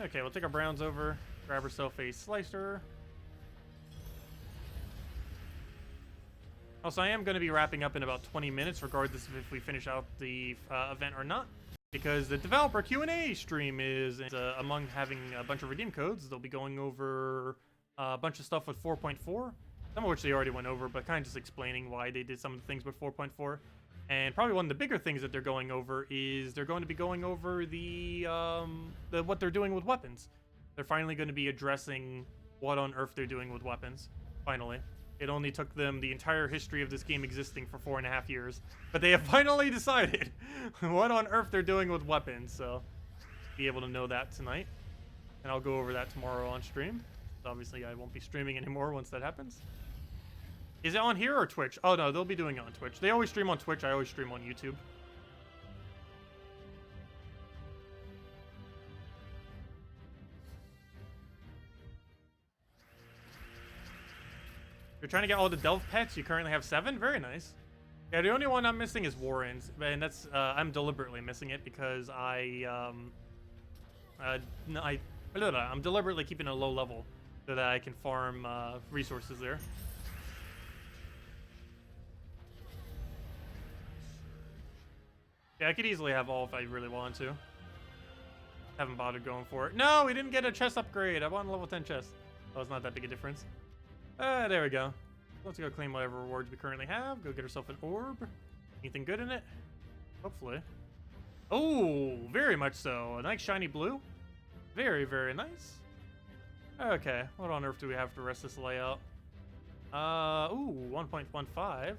Okay, we'll take our browns over. Grab ourselves a slicer. Also, I am going to be wrapping up in about 20 minutes, regardless of if we finish out the event or not. Because the developer Q&A stream is among having a bunch of redeem codes. They'll be going over a bunch of stuff with 4.4. Some of which they already went over, but kind of just explaining why they did some of the things with 4.4. And probably one of the bigger things that they're going over is they're going to be going over the what they're doing with weapons. They're finally going to be addressing what on earth they're doing with weapons. Finally. It only took them the entire history of this game existing for 4.5 years. But they have finally decided what on earth they're doing with weapons. So, be able to know that tonight. And I'll go over that tomorrow on stream. Obviously, I won't be streaming anymore once that happens. Is it on here or Twitch? Oh, no, they'll be doing it on Twitch. They always stream on Twitch. I always stream on YouTube. You're trying to get all the Delve pets. You currently have 7. Very nice. Yeah, the only one I'm missing is Warren's, and that's I'm deliberately missing it because I'm deliberately keeping it a low level so that I can farm resources there. Yeah, I could easily have all if I really want to. Haven't bothered going for it. No, we didn't get a chest upgrade. I want a level 10 chest. Oh, it's not that big a difference. There we go. Let's go claim whatever rewards we currently have. Go get ourselves an orb. Anything good in it? Hopefully. Oh, very much so. A nice shiny blue. Very, very nice. Okay, what on earth do we have to rest this layout? Ooh, 1.15.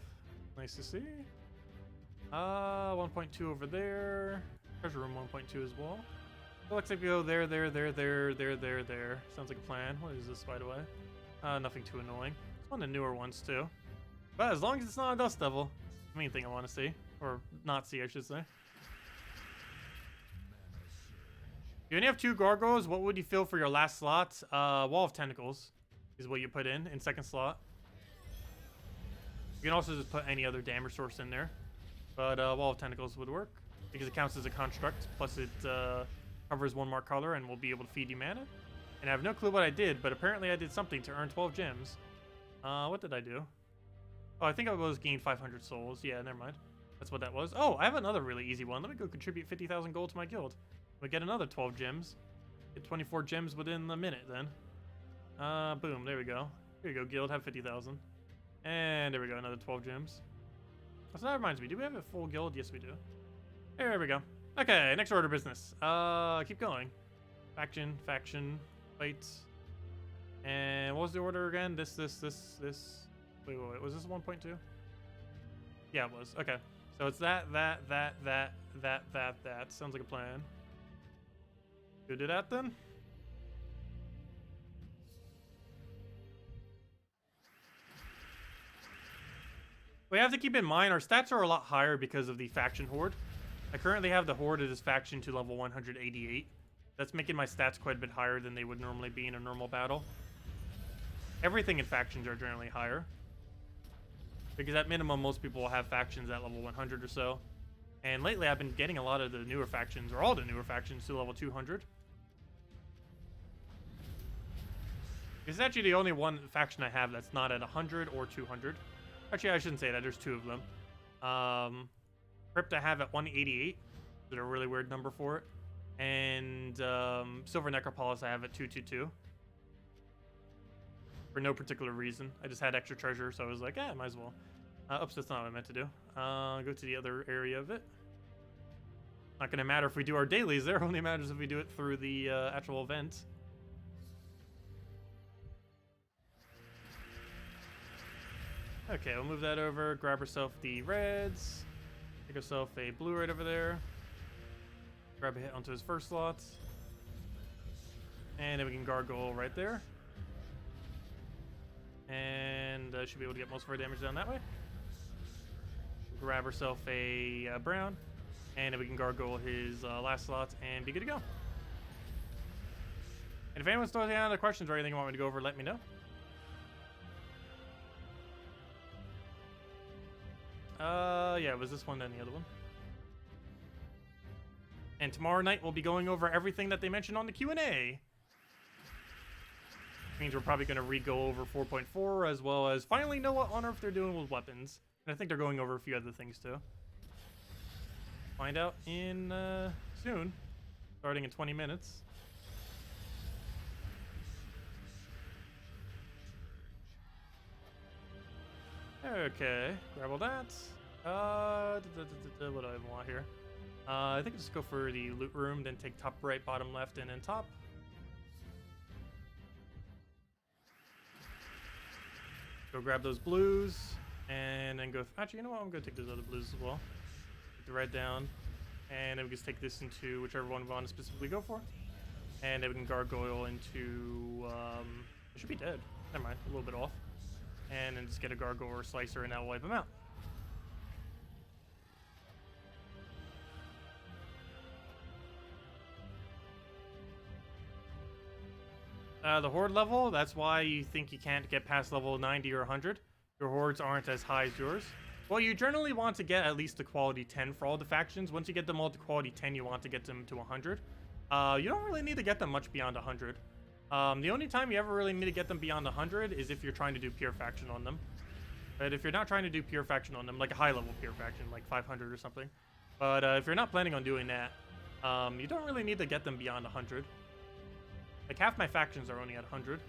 Nice to see. 1.2 over there. Treasure room 1.2 as well. It looks like we go there. Sounds like a plan. What is this, by the way? Nothing too annoying. It's one of the newer ones, too. But as long as it's not a Dust Devil, it's the main thing I want to see. Or not see, I should say. You only have 2 gargoyles. What would you fill for your last slot? Wall of Tentacles is what you put in second slot. You can also just put any other damage source in there. But Wall of Tentacles would work because it counts as a construct. Plus it covers 1 more color and will be able to feed you mana. And I have no clue what I did, but apparently I did something to earn 12 gems. What did I do? Oh, I think I was gained 500 souls. Yeah, never mind. That's what that was. Oh, I have another really easy one. Let me go contribute 50,000 gold to my guild. We get another 12 gems. Get 24 gems within a minute then. Boom, there we go. Here you go, guild, have 50,000. And there we go, another 12 gems. So that reminds me, do we have a full guild? Yes, we do. There we go. Okay, next order of business. Keep going. Faction, fight. And what was the order again? This. Wait. Was this 1.2? Yeah, it was. Okay. So it's that. Sounds like a plan. Go do that then. We have to keep in mind our stats are a lot higher because of the faction horde. I currently have the horde of this faction to level 188. That's making my stats quite a bit higher than they would normally be in a normal battle. Everything in factions are generally higher. Because at minimum, most people will have factions at level 100 or so. And lately, I've been getting a lot of the newer factions, or all the newer factions, to level 200. It's actually the only one faction I have that's not at 100 or 200. Actually, I shouldn't say that. There's two of them. Crypt I have at 188. That's a really weird number for it. And Silver Necropolis I have at 222. For no particular reason. I just had extra treasure, so I was like, might as well. Oops, that's not what I meant to do. Go to the other area of it. Not going to matter if we do our dailies there. Only matters if we do it through the actual event. Okay, we'll move that over. Grab herself the reds. Take herself a blue right over there. Grab a hit onto his first slot. And then we can gargoyle right there. And should be able to get most of our damage down that way. Grab herself a brown. And then we can gargoyle his last slot and be good to go. And if anyone still has any other questions or anything you want me to go over, let me know. Yeah, it was this one and the other one. And tomorrow night we'll be going over everything that they mentioned on the Q&A. Means we're probably going to re-go over 4.4 as well as finally know what on earth they're doing with weapons. And I think they're going over a few other things too. Find out in soon, starting in 20 minutes. Okay, grab all that. What do I want here? I think I'll just go for the loot room, then take top right, bottom left, and then top. Go grab those blues, and then go. Actually, you know what? I'm gonna take those other blues as well. Put the red down, and then we just take this into whichever one we want to specifically go for. And then we can gargoyle into. It should be dead. Never mind, a little bit off. And then just get a gargoyle or slicer, and that will wipe them out. The horde level, that's why you think you can't get past level 90 or 100. Your hordes aren't as high as yours. Well, you generally want to get at least a quality 10 for all the factions. Once you get them all to quality 10, you want to get them to 100. You don't really need to get them much beyond 100. The only time you ever really need to get them beyond 100 is if you're trying to do pure faction on them. But if you're not trying to do pure faction on them, like a high level pure faction, like 500 or something. But if you're not planning on doing that, you don't really need to get them beyond 100. Like half my factions are only at 100.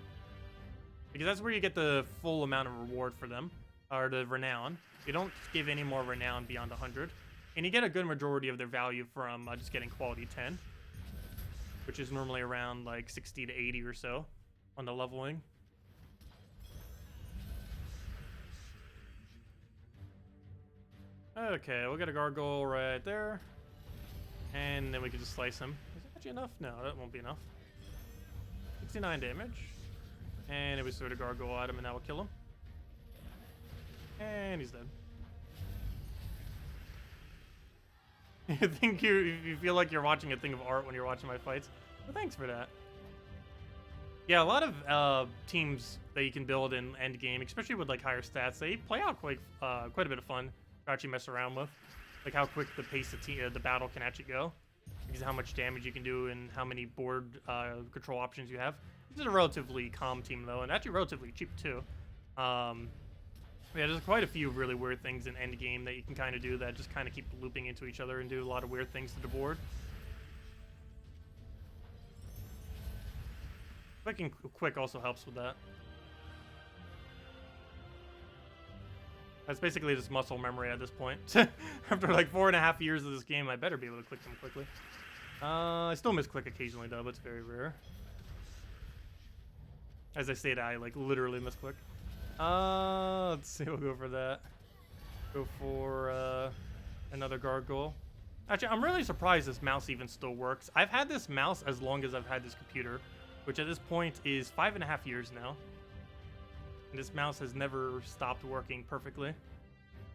Because that's where you get the full amount of reward for them, or the renown. You don't give any more renown beyond 100. And you get a good majority of their value from just getting quality 10. Which is normally around like 60 to 80 or so on the leveling. Okay, we'll get a gargoyle right there. And then we can just slice him. Is that actually enough? No, that won't be enough. 69 damage. And it was sort of gargoyle at him, and that will kill him. And he's dead. You feel like you're watching a thing of art when you're watching my fights. Well, thanks for that. Yeah, a lot of teams that you can build in end game, especially with like higher stats, they play out quite a bit of fun to actually mess around with. Like how quick the pace of the battle can actually go. Because of how much damage you can do and how many board control options you have. This is a relatively calm team though, and actually relatively cheap too. Yeah, there's quite a few really weird things in endgame that you can kind of do that just kind of keep looping into each other and do a lot of weird things to the board. Clicking quick also helps with that. That's basically just muscle memory at this point. After like 4.5 years of this game, I better be able to click them quickly. I still misclick occasionally though, but it's very rare. As I say that, I like literally misclick. Let's see, we'll go for that. Go for another gargoyle. Actually, I'm really surprised this mouse even still works. I've had this mouse as long as I've had this computer, which at this point is 5.5 years now. And this mouse has never stopped working perfectly,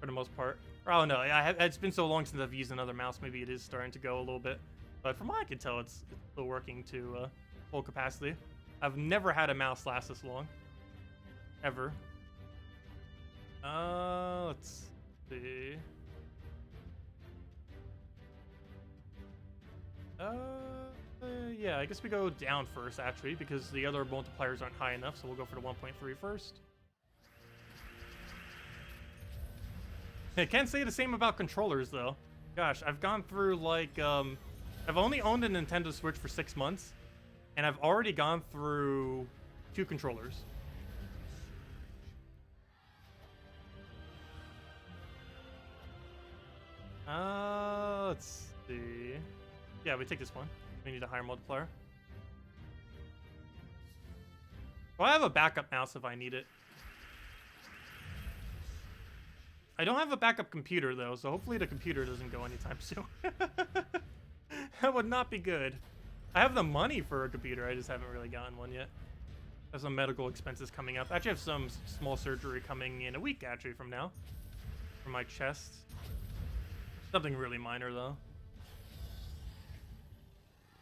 for the most part. Oh no, it's been so long since I've used another mouse, maybe it is starting to go a little bit. But from what I can tell, it's still working to full capacity. I've never had a mouse last this long. Ever. Let's I guess we go down first, actually, because the other multipliers aren't high enough, so we'll go for the 1.3 first. I can't say the same about controllers, though. Gosh, I've gone through, like, I've only owned a Nintendo Switch for 6 months, and I've already gone through 2 controllers. Let's see. Yeah, we take this one. We need a higher multiplier. Well, I have a backup mouse if I need it. I don't have a backup computer, though, so hopefully the computer doesn't go anytime soon. That would not be good. I have the money for a computer, I just haven't really gotten one yet. I have some medical expenses coming up. I actually have some small surgery coming in a week, actually, from now. For my chest. Something really minor, though.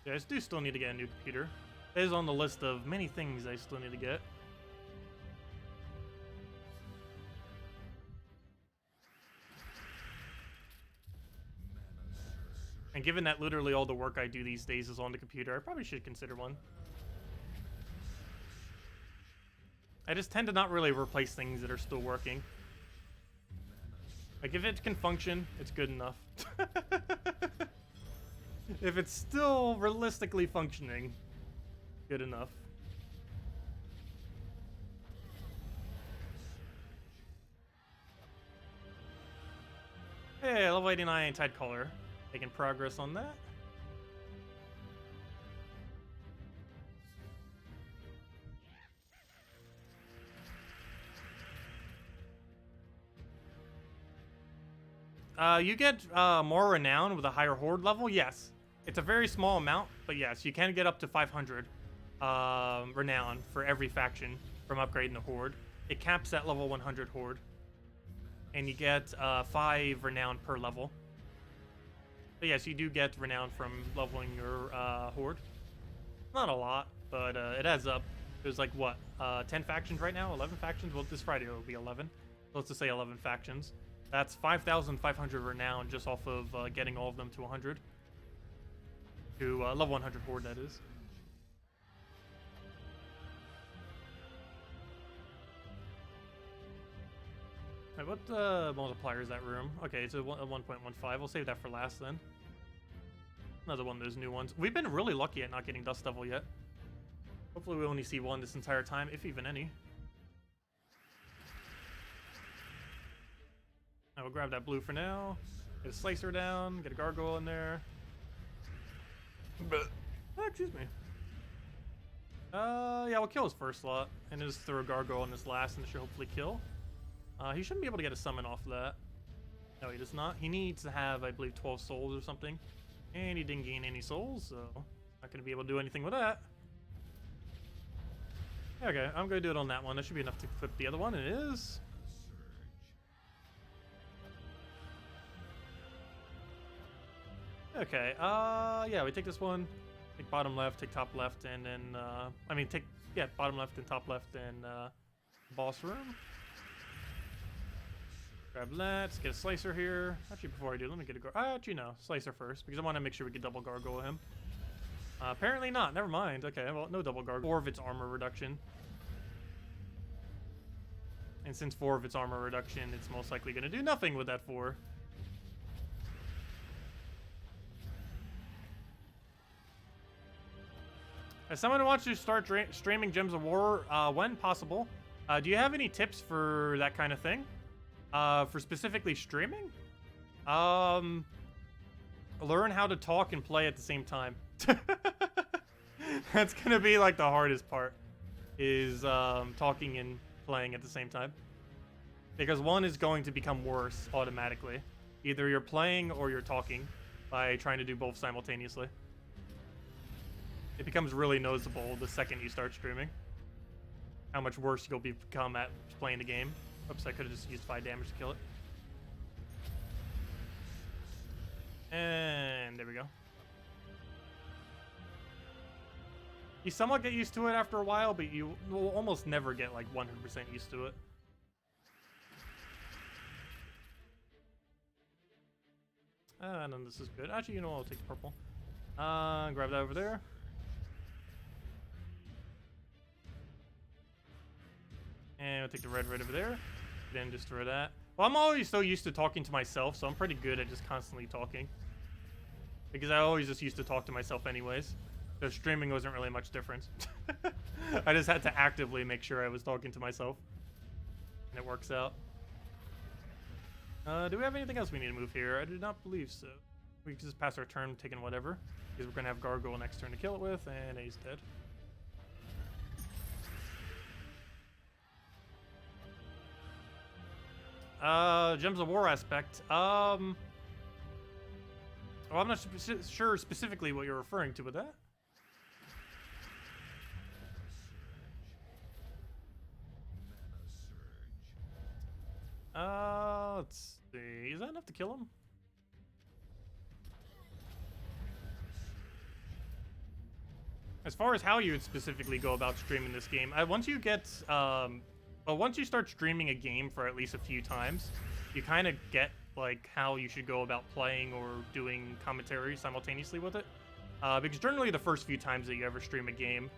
Yeah, I do still need to get a new computer. It is on the list of many things I still need to get. And given that literally all the work I do these days is on the computer, I probably should consider one. I just tend to not really replace things that are still working. Like, if it can function, it's good enough. If it's still realistically functioning, good enough. Hey, level 89 Tide Color. Making progress on that. You get more renown with a higher horde level. Yes, it's a very small amount, but yes, you can get up to 500 renown for every faction from upgrading the horde. It caps at level 100 horde, and you get 5 renown per level. But yes, you do get renown from leveling your horde. Not a lot, but it adds up. There's like, what, 10 factions right now? 11 factions? Well, this Friday it will be 11. So let's just say 11 factions. That's 5,500 renown just off of getting all of them to 100. To level 100 horde, that is. Alright, what multiplier is that room? Okay, it's a 1.15. We'll save that for last then. Another one of those new ones. We've been really lucky at not getting Dust Devil yet. Hopefully we only see one this entire time, if even any. I will grab that blue for now. Get a Slicer down, get a Gargoyle in there. Oh, excuse me. Yeah, we'll kill his first slot, and just throw a Gargoyle in his last, and it should hopefully kill. He shouldn't be able to get a summon off of that. No, he does not. He needs to have, I believe, 12 souls or something. And he didn't gain any souls, so not going to be able to do anything with that. Okay, I'm going to do it on that one. That should be enough to equip the other one, and it is. Okay, yeah, we take this one, take bottom left, take top left, and then, I mean, take, yeah, bottom left and top left, and, boss room. Grab that, let's get a Slicer here. Actually, before I do, let me get a actually, no, Slicer first, because I want to make sure we can double Gargoyle him. Apparently not, never mind. Okay, well, no double Gargoyle. 4 of its armor reduction. And since 4 of its armor reduction, it's most likely going to do nothing with that 4. As someone who wants to start streaming Gems of War, when possible, do you have any tips for that kind of thing? For specifically streaming? Learn how to talk and play at the same time. That's gonna be like the hardest part, is talking and playing at the same time. Because one is going to become worse automatically. Either you're playing or you're talking by trying to do both simultaneously. It becomes really noticeable the second you start streaming. How much worse you'll become at playing the game. Oops, I could have just used 5 damage to kill it. And there we go. You somewhat get used to it after a while, but you will almost never get like 100% used to it. And then this is good. Actually, you know what? I'll take the purple. Grab that over there. take the red right over there. Then destroy that. Well, I'm always so used to talking to myself, so I'm pretty good at just constantly talking. Because I always just used to talk to myself anyways. So streaming wasn't really much different. I just had to actively make sure I was talking to myself. And it works out. Do we have anything else we need to move here? I do not believe so. We can just pass our turn taking whatever. Because we're going to have Gargoyle next turn to kill it with, and he's dead. Gems of War aspect. Well, I'm not sure specifically what you're referring to with that. Let's see. Is that enough to kill him? As far as how you would specifically go about streaming this game, once you get, once you start streaming a game for at least a few times, you kind of get like how you should go about playing or doing commentary simultaneously with it. Because generally the first few times that you ever stream a game,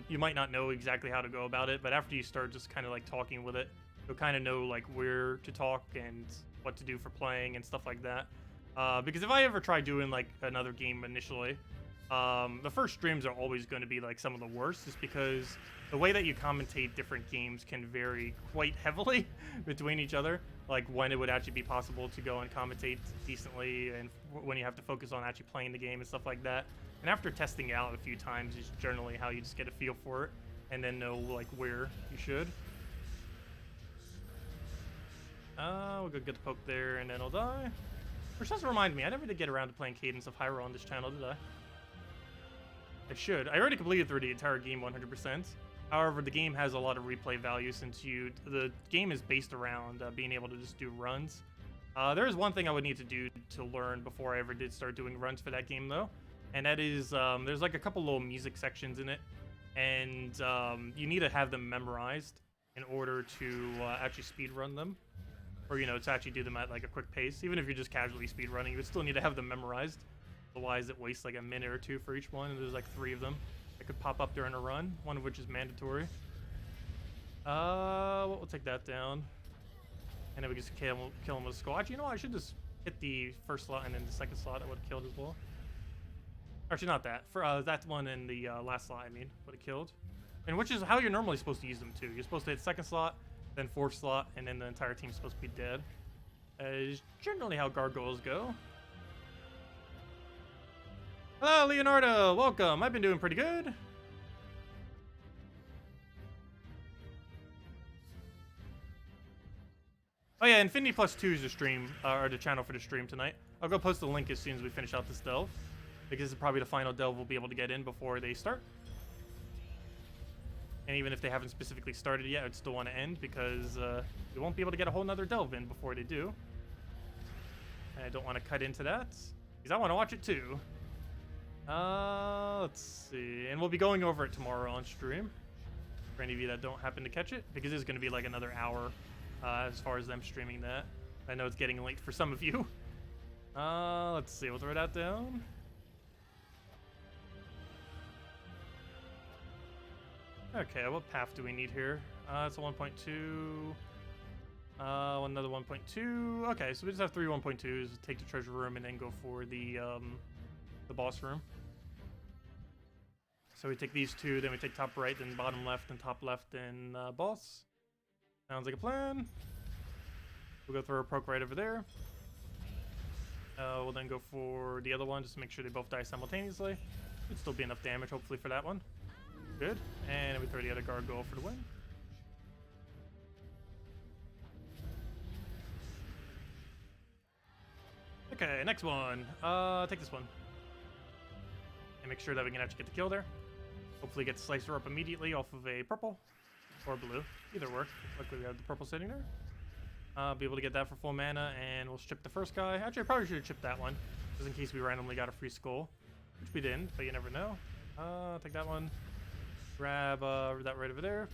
you might not know exactly how to go about it, but after you start just kind of like talking with it, you'll kind of know like where to talk and what to do for playing and stuff like that. Because if I ever try doing like another game initially, the first streams are always going to be like some of the worst, just because the way that you commentate different games can vary quite heavily between each other. Like when it would actually be possible to go and commentate decently, and when you have to focus on actually playing the game and stuff like that. And after testing it out a few times is generally how you just get a feel for it and then know like where you should. We'll go get the poke there and then I'll die. Which does remind me, I never did get around to playing Cadence of Hyrule on this channel, did I? I should. I already completed through the entire game 100%. However, the game has a lot of replay value since the game is based around being able to just do runs. There is one thing I would need to do to learn before I ever did start doing runs for that game though. And that is, there's like a couple little music sections in it. And you need to have them memorized in order to actually speedrun them. Or, you know, to actually do them at like a quick pace. Even if you're just casually speedrunning, you would still need to have them memorized. Otherwise, it wastes like a minute or two for each one. And there's like 3 of them that could pop up during a run, one of which is mandatory. We'll take that down. And then we just kill him with a skull. Actually, you know what? I should just hit the first slot and then the second slot. I would have killed as well. Actually, not that. For that one and the last slot, I mean, would have killed. And which is how you're normally supposed to use them too. You're supposed to hit second slot, then fourth slot, and then the entire team's supposed to be dead. Is generally how gargoyles go. Hello, Leonardo. Welcome. I've been doing pretty good. Oh yeah, Infinity Plus 2 is the stream, or the channel for the stream tonight. I'll go post the link as soon as we finish out this delve, because it's probably the final delve we'll be able to get in before they start. And even if they haven't specifically started yet, I'd still want to end, because we won't be able to get a whole nother delve in before they do. And I don't want to cut into that, because I want to watch it too. Let's see. And we'll be going over it tomorrow on stream, for any of you that don't happen to catch it, because it's going to be like another hour as far as them streaming that. I know it's getting late for some of you. Let's see. We'll throw that down. Okay, what path do we need here? It's a 1.2. Another 1.2. Okay, so we just have 3 1.2s. Take the treasure room and then go for the boss room. So we take these 2, then we take top right, then bottom left, and top left, and boss. Sounds like a plan. We'll go throw a poke right over there. We'll then go for the other one just to make sure they both die simultaneously. Should still be enough damage, hopefully, for that one. Good. And we throw the other gargoyle for the win. Okay, next one. Take this one. And make sure that we can actually get the kill there. Hopefully get the slicer up immediately off of a purple. Or blue. Either work. Luckily we have the purple sitting there. Be able to get that for full mana, and we'll strip the first guy. Actually, I probably should have chipped that one, just in case we randomly got a free skull. Which we didn't, but you never know. Take that one. Grab that right over there.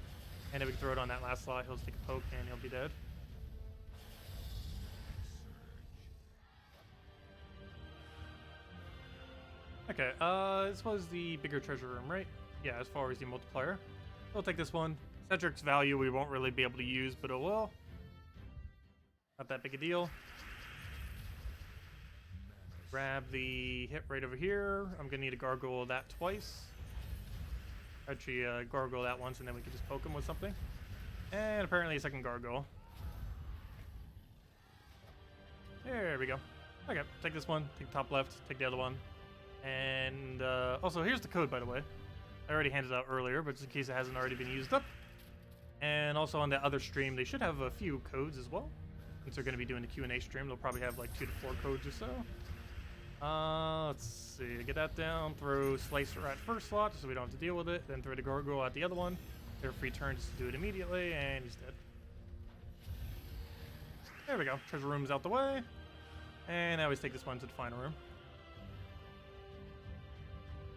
And then we can throw it on that last slot. He'll just take a poke, and he'll be dead. Okay, this was the bigger treasure room, right? Yeah, as far as the multiplier. We'll take this one, Cedric's value we won't really be able to use, but oh well. Not that big a deal. Grab the hit right over here. I'm gonna need to gargoyle that twice. Actually, gargoyle that once, and then we can just poke him with something. And apparently a second gargoyle. There we go. Okay, take this one, take the top left, take the other one. And also, here's the code, by the way. I already handed it out earlier, but just in case it hasn't already been used up. And also on that other stream, they should have a few codes as well. Since they're going to be doing the Q&A stream, they'll probably have like 2 to 4 codes or so. Let's see. Get that down. Throw Slicer at first slot so we don't have to deal with it. Then throw the Gargoyle at the other one. They're free turns to do it immediately, and he's dead. There we go. Treasure room's out the way. And now we take this one to the final room.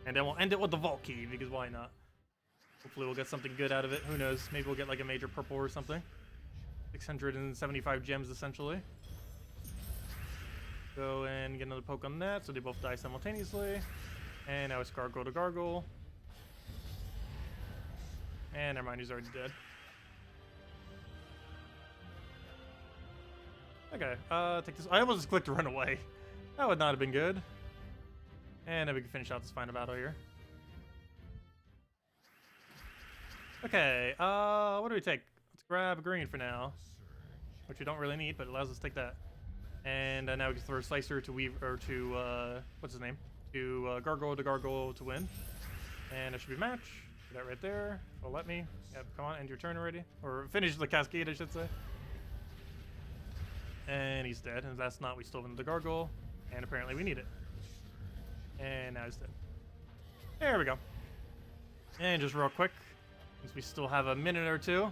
And then we'll end it with the Vault Key, because why not? Hopefully we'll get something good out of it. Who knows? Maybe we'll get like a major purple or something. 675 gems, essentially. Go and get another poke on that, so they both die simultaneously. And now it's Gargoyle to Gargoyle. And never mind, he's already dead. Okay, take this. I almost just clicked to run away. That would not have been good. And then we can finish out this final battle here. Okay, what do we take? Let's grab green for now, which we don't really need, but it allows us to take that. And now we can throw Slicer to Weave, or to, what's his name? To Gargoyle to win. And it should be a match. Put that right there. Well, let me. Yep, come on, end your turn already. Or finish the cascade, I should say. And he's dead. And if that's not, we still have the Gargoyle. And apparently we need it. And now he's dead. There we go. And just real quick, since we still have a minute or two,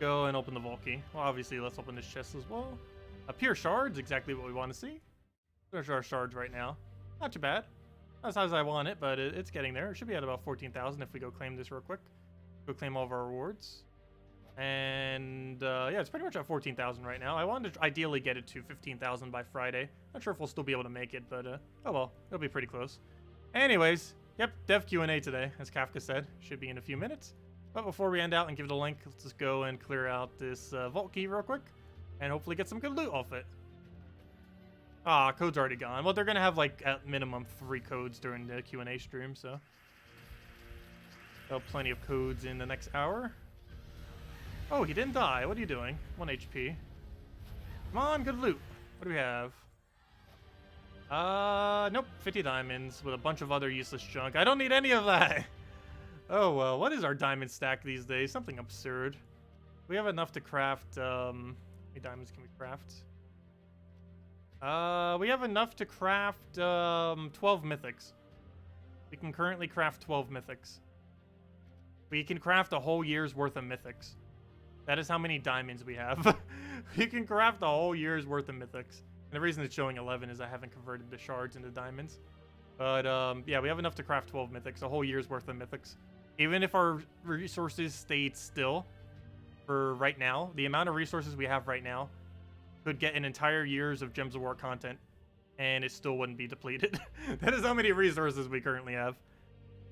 go and open the Vault Key. Well, obviously, let's open this chest as well. Pure shards, exactly what we want to see. There's our shards right now. Not too bad. Not as high as I want it, but it's getting there. It should be at about 14,000 if we go claim this real quick. Go claim all of our rewards. And yeah, it's pretty much at 14,000 right now. I wanted to ideally get it to 15,000 by Friday. Not sure if we'll still be able to make it, but oh well, it'll be pretty close. Anyways, yep, Dev Q&A today, as Kafka said. Should be in a few minutes. But before we end out and give it a link, let's just go and clear out this Vault Key real quick. And hopefully get some good loot off it. Ah, code's already gone. Well, they're going to have, like, at minimum 3 codes during the Q&A stream, so. They'll have plenty of codes in the next hour. Oh, he didn't die. What are you doing? 1 HP. Come on, good loot. What do we have? Nope. 50 diamonds with a bunch of other useless junk. I don't need any of that. Oh, well. What is our diamond stack these days? Something absurd. We have enough to craft, how many diamonds can we craft? We have enough to craft 12 mythics. We can currently craft 12 mythics. We can craft a whole year's worth of mythics. That is how many diamonds we have. We can craft a whole year's worth of mythics. And the reason it's showing 11 is I haven't converted the shards into diamonds. But yeah, we have enough to craft 12 mythics, a whole year's worth of mythics. Even if our resources stayed still, for right now, the amount of resources we have right now could get an entire year's of Gems of War content, and it still wouldn't be depleted. That is how many resources we currently have.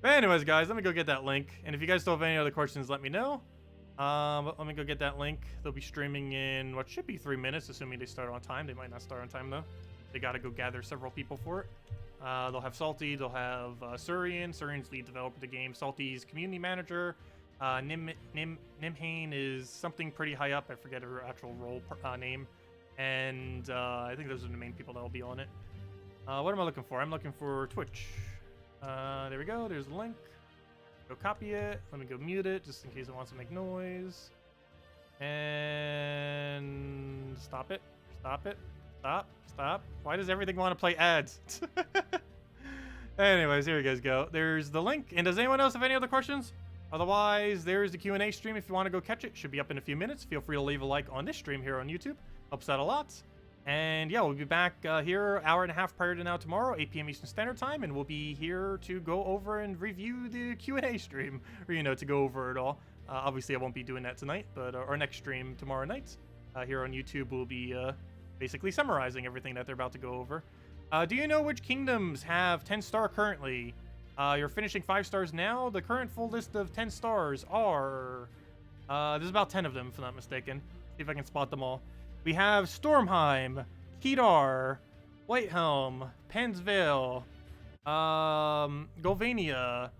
But anyways, guys, let me go get that link. And if you guys still have any other questions, let me know. Let me go get that link. They'll be streaming in what should be 3 minutes, assuming they start on time. They might not start on time, though. They got to go gather several people for it. They'll have Salty. They'll have Surian. Surian's lead developer of the game. Salty's community manager. Nimhane is something pretty high up. I forget her actual role name. And I think those are the main people that will be on it. What am I looking for? I'm looking for Twitch. There we go. There's the link. Go copy it. Let me go mute it just in case it wants to make noise. And stop it. Stop it. Stop. Stop. Why does everything want to play ads? Anyways, here you guys go. There's the link. And does anyone else have any other questions? Otherwise, there's the Q&A stream if you want to go catch it. Should be up in a few minutes. Feel free to leave a like on this stream here on YouTube. Helps out a lot. And yeah, we'll be back here hour and a half prior to now tomorrow, 8 p.m. Eastern Standard Time. And we'll be here to go over and review the Q&A stream. Or, you know, to go over it all. Obviously, I won't be doing that tonight. But our next stream tomorrow night here on YouTube will be basically summarizing everything that they're about to go over. Do you know which kingdoms have 10-star currently? You're finishing 5 stars now. The current full list of 10 stars are There's about 10 of them, if I'm not mistaken. See if I can spot them all. We have Stormheim, Kedar, Whitehelm, Pansvale, Golvania,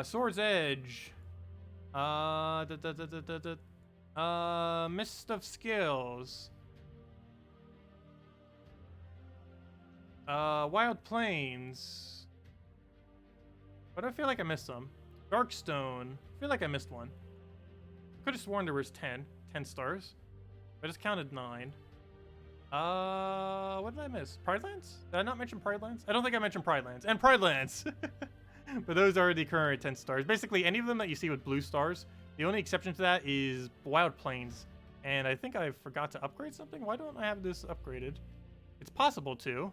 Sword's Edge, Mist of Skills, Wild Plains. But I feel like I missed some. Darkstone. I feel like I missed one. Could have sworn there was 10 stars. I just counted 9. What did I miss? Pridelands? Did I not mention Pridelands? I don't think I mentioned Pridelands. And Pridelands! But those are the current 10 stars. Basically, any of them that you see with blue stars, the only exception to that is Wild Plains. And I think I forgot to upgrade something. Why don't I have this upgraded? It's possible to.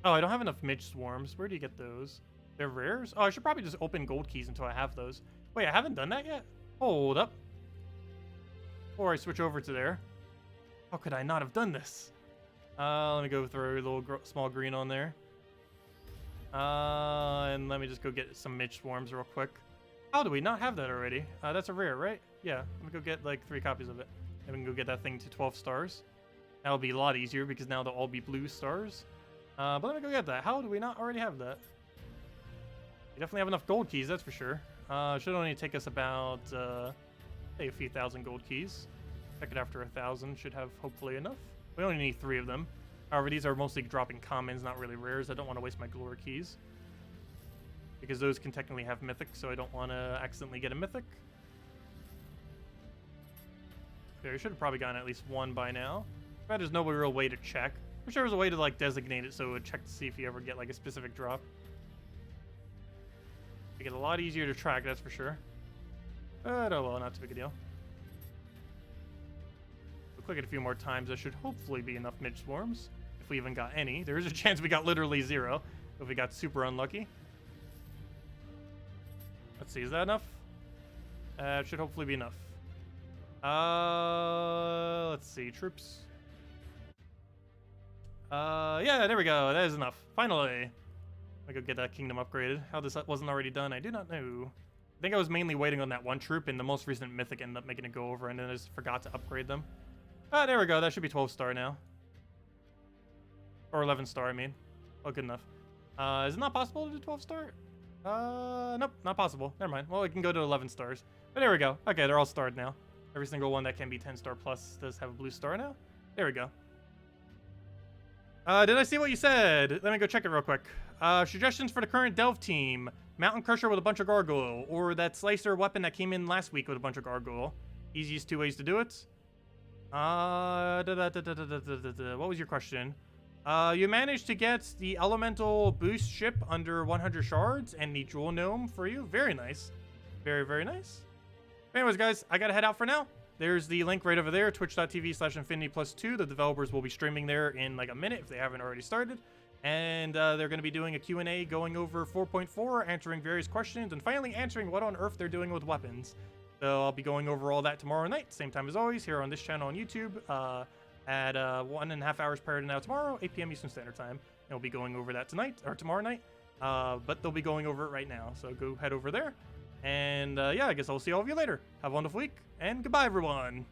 Oh, I don't have enough Midge Swarms. Where do you get those? They're rares? Oh, I should probably just open gold keys until I have those. Wait, I haven't done that yet? Hold up. Before I switch over to there. How could I not have done this? Let me go throw a little small green on there. And let me just go get some Midge Swarms real quick. How do we not have that already? That's a rare, right? Yeah, let me go get like 3 copies of it. And we can go get that thing to 12 stars. That'll be a lot easier because now they'll all be blue stars. But let me go get that. How do we not already have that? We definitely have enough gold keys, that's for sure. Should only take us about, say, a few thousand gold keys. Check it after 1,000. Should have hopefully enough. We only need 3 of them. However, these are mostly dropping commons, not really rares. I don't want to waste my glory keys. Because those can technically have mythic, so I don't want to accidentally get a mythic. Okay, we should have probably gotten at least 1 by now. But there's no real way to check. I'm sure there was a way to like designate it so it would check to see if you ever get like a specific drop. Make it a lot easier to track, that's for sure. But oh well, not too big a deal. We'll click it a few more times. That should hopefully be enough Midge Swarms. If we even got any. There is a chance we got literally 0. If we got super unlucky. Let's see, is that enough? It should hopefully be enough. Let's see, troops. Yeah, there we go. That is enough. Finally. I go get that kingdom upgraded. How this wasn't already done, I do not know. I think I was mainly waiting on that one troop, and the most recent mythic ended up making it go over, and then I just forgot to upgrade them. There we go. That should be 12 star now. Or 11 star, I mean. Oh, good enough. Is it not possible to do 12 star? Nope, not possible. Never mind. Well, we can go to 11 stars. But there we go. Okay, they're all starred now. Every single one that can be 10 star plus does have a blue star now. There we go. Did I see what you said? Let me go check it real quick. Suggestions for the current Delve team. Mountain Crusher with a bunch of Gargoyle. Or that Slicer weapon that came in last week with a bunch of Gargoyle. Easiest 2 ways to do it. What was your question? You managed to get the Elemental Boost ship under 100 shards and the Jewel Gnome for you. Very nice. Very, very nice. Anyways, guys, I gotta head out for now. There's the link right over there, twitch.tv/infinity+2. The developers will be streaming there in like a minute if they haven't already started. And they're going to be doing a Q&A going over 4.4, answering various questions, and finally answering what on earth they're doing with weapons. So I'll be going over all that tomorrow night, same time as always, here on this channel on YouTube, at 1.5 hours prior to now tomorrow, 8 p.m. Eastern Standard Time. And we'll be going over that tonight, or tomorrow night, but they'll be going over it right now. So go head over there. And yeah, I guess I'll see all of you later. Have a wonderful week, and goodbye, everyone.